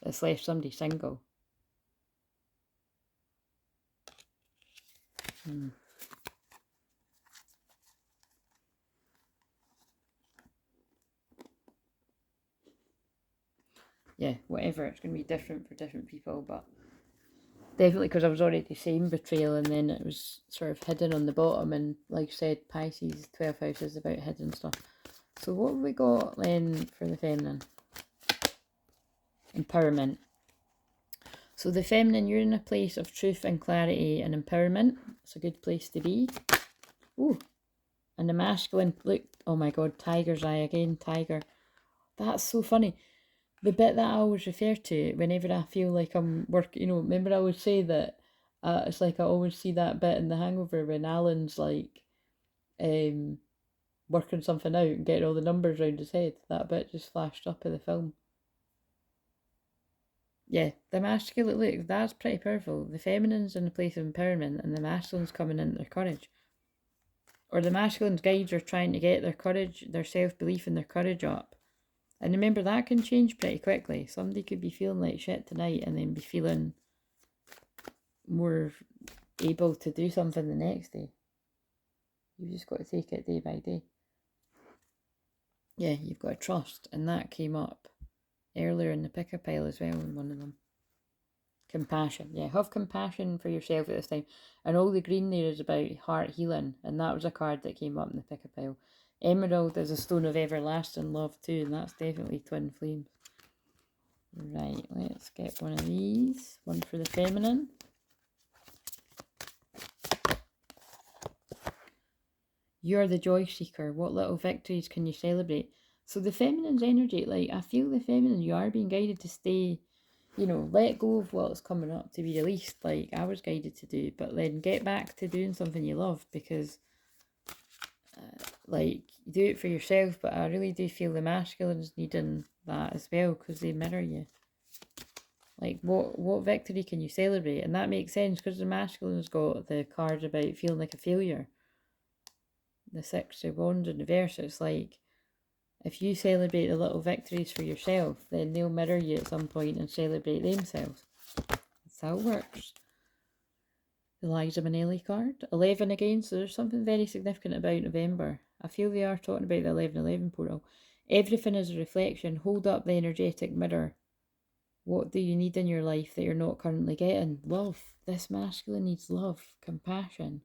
It's left somebody single. Yeah, whatever. It's going to be different for different people, but definitely because I was already saying betrayal, and then it was sort of hidden on the bottom, and like I said, Pisces, 12th house is about hidden stuff. So what have we got then for the feminine? Empowerment. So the feminine, you're in a place of truth and clarity and empowerment. It's a good place to be. Ooh. And the masculine, look, oh my god, tiger's eye again, tiger. That's so funny. The bit that I always refer to whenever I feel like I'm working, you know, remember I always say that it's like I always see that bit in The Hangover when Alan's like working something out and getting all the numbers around his head. That bit just flashed up in the film. Yeah, the masculine, look, that's pretty powerful. The feminine's in the place of empowerment and the masculine's coming into their courage. Or the masculine's guides are trying to get their courage, their self-belief and their courage up. And remember, that can change pretty quickly. Somebody could be feeling like shit tonight and then be feeling more able to do something the next day. You've just got to take it day by day. Yeah, you've got to trust. And that came up earlier in the picker pile as well in one of them. Compassion. Yeah, have compassion for yourself at this time. And all the green there is about heart healing. And that was a card that came up in the picker pile. Emerald is a stone of everlasting love too, and that's definitely twin flames. Right, let's get one of these. One for the feminine. You're the joy seeker. What little victories can you celebrate? So the feminine's energy, like, I feel the feminine, you are being guided to stay, you know, let go of what's coming up to be released, like I was guided to do, but then get back to doing something you love, because like, do it for yourself, but I really do feel the masculines needing that as well, because they mirror you. Like, what victory can you celebrate? And that makes sense, because the masculine's got the card about feeling like a failure. The 6 of Wands in reverse, it's like, if you celebrate the little victories for yourself, then they'll mirror you at some point and celebrate themselves. That's how it works. The Liza Minnelli card. 11 again, so there's something very significant about November. I feel they are talking about the 11-11 portal. Everything is a reflection. Hold up the energetic mirror. What do you need in your life that you're not currently getting? Love. This masculine needs love, compassion.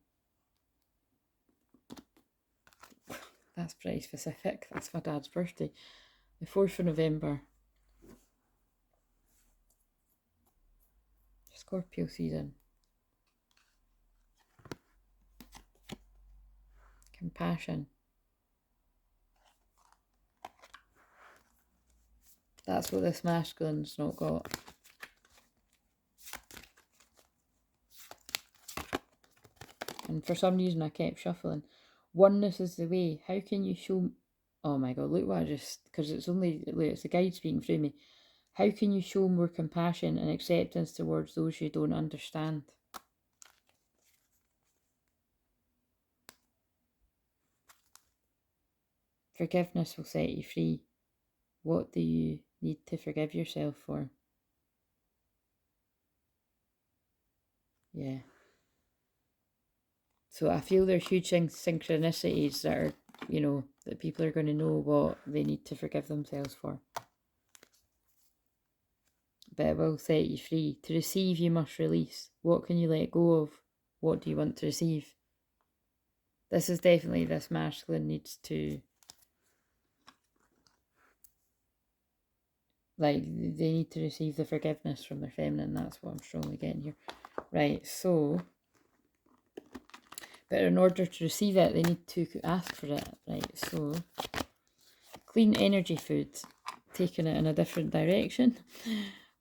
That's pretty specific. That's my dad's birthday. The 4th of November. Scorpio season. Compassion. That's what this masculine's not got. And for some reason I kept shuffling. Oneness is the way. How can you show... Oh my God, look what I just... Because it's only... Look, it's the guide speaking through me. How can you show more compassion and acceptance towards those you don't understand? Forgiveness will set you free. What do you need to forgive yourself for? Yeah. So I feel there's huge synchronicities that are, you know, that people are going to know what they need to forgive themselves for. But it will set you free. To receive, you must release. What can you let go of? What do you want to receive? This is definitely, this masculine needs to, like, they need to receive the forgiveness from their feminine. That's what I'm strongly getting here. Right, so, but in order to receive it, they need to ask for it. Right, so, clean energy food, taking it in a different direction.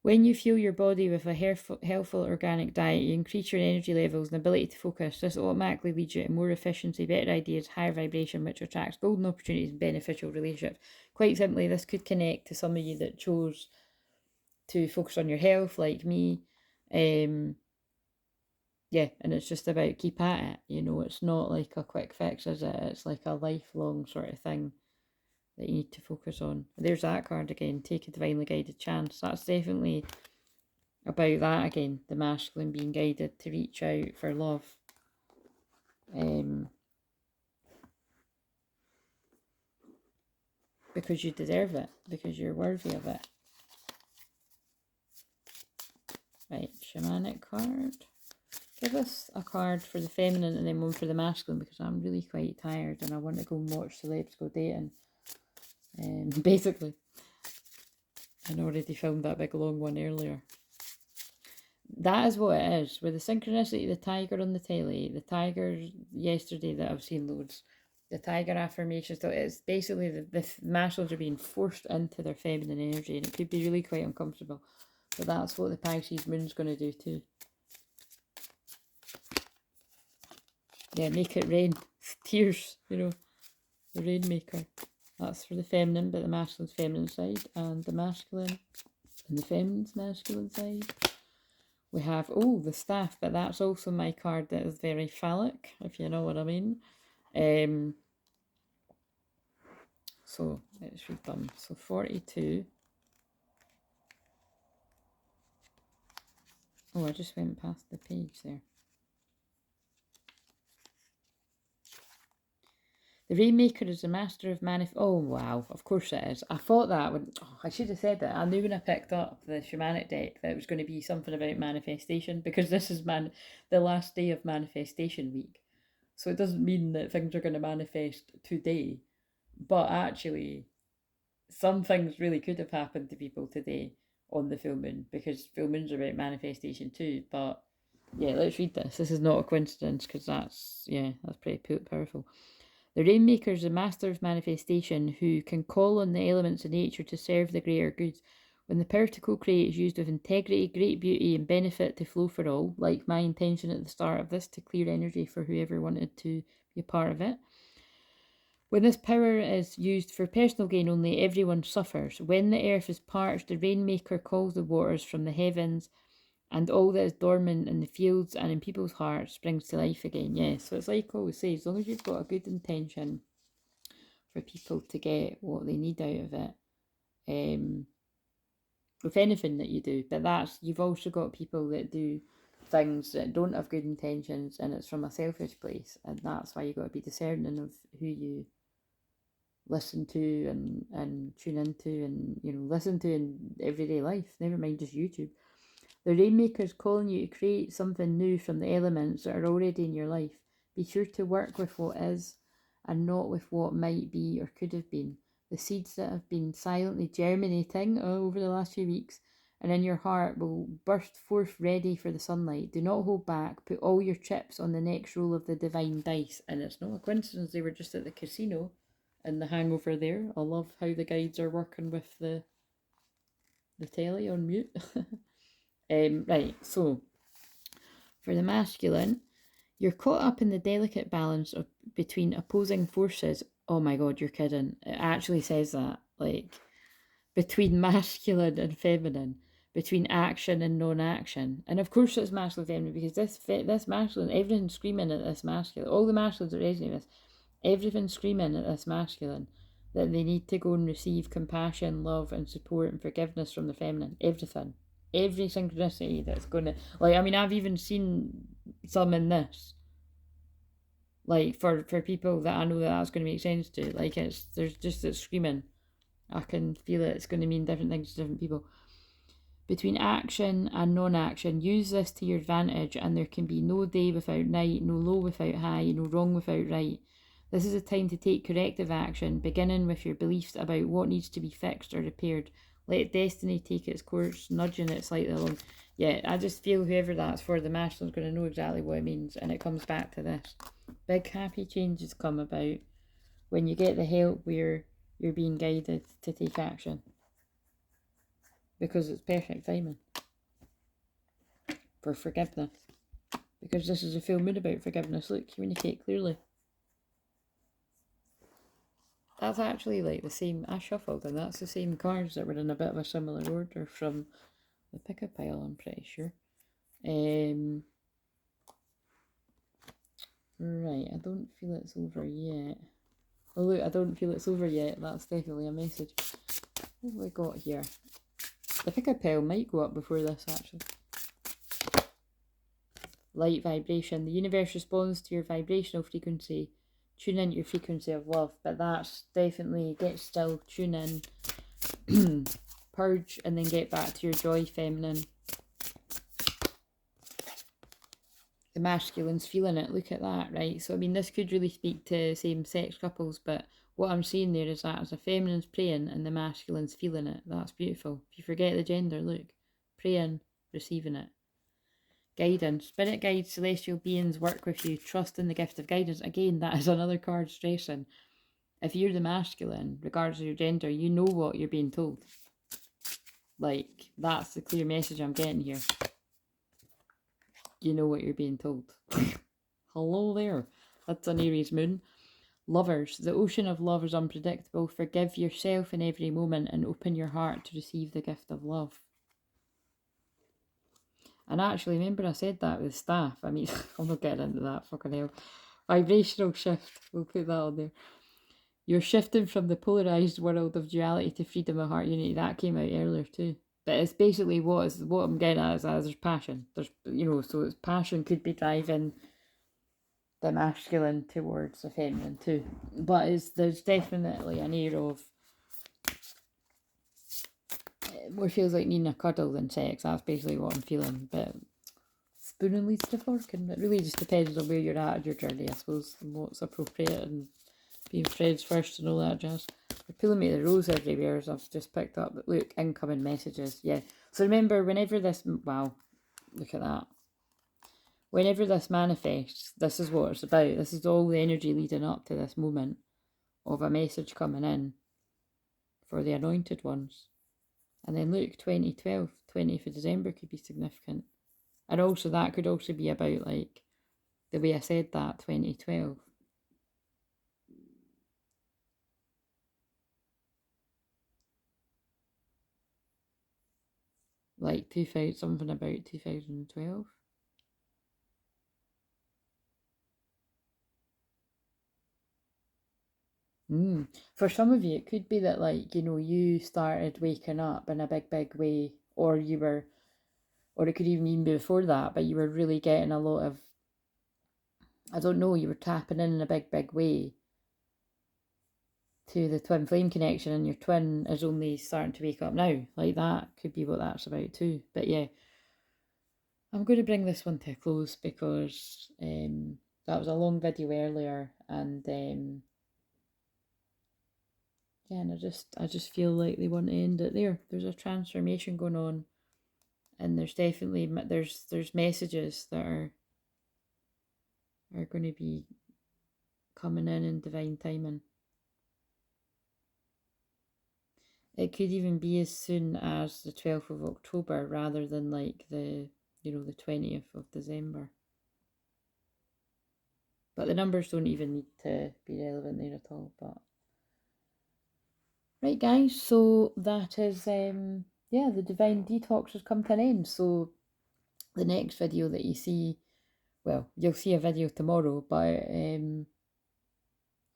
When you fuel your body with a healthful organic diet, you increase your energy levels and ability to focus. This automatically leads you to more efficiency, better ideas, higher vibration, which attracts golden opportunities and beneficial relationships. Quite simply, this could connect to some of you that chose to focus on your health, like me. Yeah, and it's just about keep at it. You know, it's not like a quick fix, is it? It's like a lifelong sort of thing that you need to focus on. There's that card again, take a divinely guided chance. That's definitely about that again, the masculine being guided to reach out for love. Because you deserve it, because you're worthy of it. Right, shamanic card. Give us a card for the feminine and then one for the masculine, because I'm really quite tired and I want to go and watch celebs go dating. Basically. I already filmed that big long one earlier. That is what it is. With the synchronicity, the tiger on the telly, the tiger yesterday that I've seen loads, the tiger affirmations, so it's basically the masculines are being forced into their feminine energy, and it could be really quite uncomfortable. But that's what the Pisces moon's going to do too. Yeah, make it rain. Tears, you know, the rainmaker. That's for the feminine, but the masculine's feminine side, and the masculine and the feminine's masculine side. We have, oh, the staff, but that's also my card that is very phallic, if you know what I mean. So let's read them. So 42. Oh, I just went past the page there. The Rainmaker is the master of oh, wow, of course it is. I thought that would... Oh, I should have said that. I knew when I picked up the shamanic deck that it was going to be something about manifestation, because this is the last day of manifestation week. So it doesn't mean that things are going to manifest today. But actually, some things really could have happened to people today on the full moon, because full moons are about manifestation too. But yeah, let's read this. This is not a coincidence, because that's pretty powerful. The Rainmaker is a master of manifestation who can call on the elements of nature to serve the greater good. When the power to co-create is used with integrity, great beauty and benefit to flow for all, like my intention at the start of this to clear energy for whoever wanted to be a part of it. When this power is used for personal gain only, everyone suffers. When the earth is parched, the Rainmaker calls the waters from the heavens, and all that is dormant in the fields and in people's hearts springs to life again. Yeah, so it's like I always say, as long as you've got a good intention for people to get what they need out of it, with anything that you do, but you've also got people that do things that don't have good intentions, and it's from a selfish place, and that's why you've got to be discerning of who you listen to and tune into, and listen to in everyday life, never mind just YouTube. The Rainmaker is calling you to create something new from the elements that are already in your life. Be sure to work with what is and not with what might be or could have been. The seeds that have been silently germinating over the last few weeks and in your heart will burst forth ready for the sunlight. Do not hold back. Put all your chips on the next roll of the divine dice. And it's not a coincidence they were just at the casino in The Hangover there. I love how the guides are working with the telly on mute. Right, so for the masculine, You're caught up in the delicate balance of between opposing forces. Oh my god, you're kidding. It actually says that. Like, between masculine and feminine, between action and non-action. And of course it's masculine feminine, because this masculine, everything's screaming at this masculine. All the masculines are resonating with this. Everything's screaming at this masculine that they need to go and receive compassion, love, and support and forgiveness from the feminine. Everything. Every synchronicity that's going to... Like, I mean, I've even seen some in this. Like, for people that I know that's going to make sense to. Like, it's screaming. I can feel it. It's going to mean different things to different people. Between action and non-action, use this to your advantage, and there can be no day without night, no low without high, no wrong without right. This is a time to take corrective action, beginning with your beliefs about what needs to be fixed or repaired. Let destiny take its course, nudging it slightly along. Yeah, I just feel whoever that's for, the masculine's going to know exactly what it means, and it comes back to this. Big happy changes come about when you get the help where you're being guided to take action, because it's perfect timing for forgiveness, because this is a full moon about forgiveness. Look, communicate clearly. That's actually like the same. I shuffled, and that's the same cards that were in a bit of a similar order from the picker pile, I'm pretty sure. Right, I don't feel it's over yet. Oh look, I don't feel it's over yet. That's definitely a message. What have we got here? The picker pile might go up before this, actually. Light vibration. The universe responds to your vibrational frequency. Tune into your frequency of love. But that's definitely get still, tune in, purge, and then get back to your joy, feminine. The masculine's feeling it. Look at that, right? So, I mean, this could really speak to same-sex couples, but what I'm saying there is that as a feminine's praying and the masculine's feeling it. That's beautiful. If you forget the gender, look. Praying, receiving it. Guidance. Spirit guides, celestial beings work with you. Trust in the gift of guidance. Again, that is another card stressing. If you're the masculine, regardless of your gender, you know what you're being told. Like, that's the clear message I'm getting here. You know what you're being told. Hello there. That's an Aries moon. Lovers. The ocean of love is unpredictable. Forgive yourself in every moment and open your heart to receive the gift of love. And actually, remember I said that with staff. I mean, I'm not getting into that, fucking hell. Vibrational shift. We'll put that on there. You're shifting from the polarised world of duality to freedom of heart unity. That came out earlier too. But it's basically what I'm getting at is that there's passion. There's, so it's passion could be driving the masculine towards the feminine too. But there's definitely an air of more feels like needing a cuddle than sex. That's basically what I'm feeling. But spooning leads to forking. It really just depends on where you're at in your journey, I suppose, and what's appropriate, and being friends first and all that jazz. They're pulling me the rose everywhere, as I've just picked up. But look, incoming messages. Yeah. So remember, whenever this... Wow. Look at that. Whenever this manifests, this is what it's about. This is all the energy leading up to this moment of a message coming in for the anointed ones. And then look, 2012, 20th of December could be significant. And also that could also be about, like, the way I said that, 2012. Like 2000, something about 2012. For some of you, it could be that, like, you started waking up in a big way, or it could even be before that, but you were really getting a lot of, I don't know, you were tapping in a big way to the twin flame connection, and your twin is only starting to wake up now. Like, that could be what that's about too. But yeah, I'm going to bring this one to a close, because that was a long video earlier, and yeah, and I just feel like they want to end it there. There's a transformation going on, and there's definitely there's messages that are going to be coming in divine timing. It could even be as soon as the 12th of October rather than like the 20th of December. But the numbers don't even need to be relevant there at all. But right, guys, so that is, yeah, the divine detox has come to an end. So the next video that you see, well, you'll see a video tomorrow, but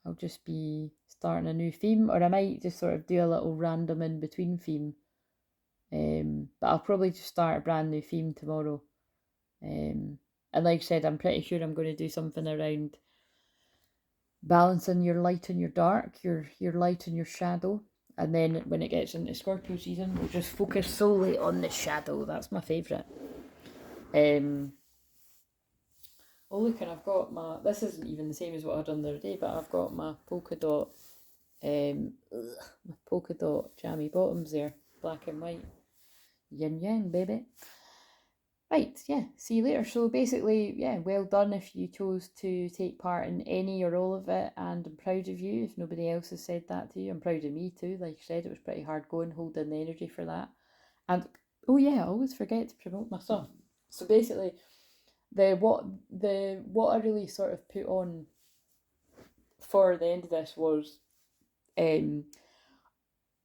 I'll just be starting a new theme, or I might just sort of do a little random in between theme. But I'll probably just start a brand new theme tomorrow. And like I said, I'm pretty sure I'm going to do something around balancing your light and your dark, your light and your shadow. And then when it gets into Scorpio season, we'll just focus solely on the shadow. That's my favourite. Oh look, and I've got my, this isn't even the same as what I had done the other day, but I've got my polka dot, my polka dot jammy bottoms there, black and white. Yin yang, baby. Right, yeah, see you later. So basically, yeah, well done if you chose to take part in any or all of it, and I'm proud of you. If nobody else has said that to you, I'm proud of me too. Like I said, it was pretty hard going, holding the energy for that. And oh yeah, I always forget to promote my stuff. So basically, what I really sort of put on for the end of this was,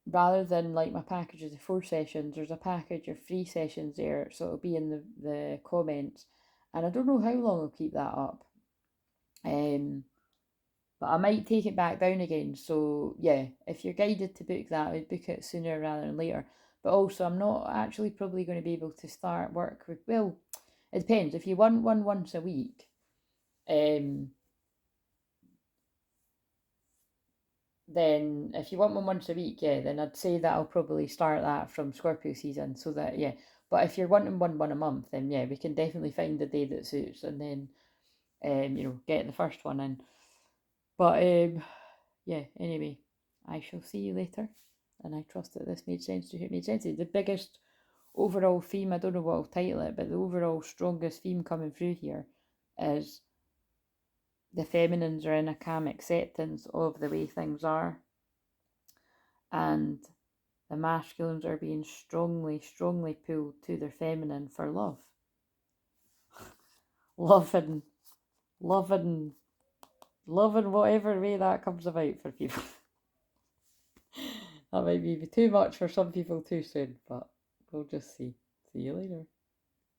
rather than like my packages of 4 sessions, there's a package of 3 sessions there, so it'll be in the comments, and I don't know how long I'll keep that up, but I might take it back down again. So yeah, if you're guided to book that, I'd book it sooner rather than later. But also, I'm not actually probably going to be able to start work with, well, it depends. If you want one once a week, then if you want one once a week, yeah, then I'd say that I'll probably start that from Scorpio season, so that, yeah. But if you're wanting one a month, then yeah, we can definitely find a day that suits, and then get the first one in. But yeah, anyway, I shall see you later, and I trust that this made sense to you. It made sense to you. The biggest overall theme, I don't know what I'll title it, but the overall strongest theme coming through here is the feminines are in a calm acceptance of the way things are, and the masculines are being strongly pulled to their feminine for love. loving whatever way that comes about for people. That might be too much for some people too soon, but we'll just see. See you later.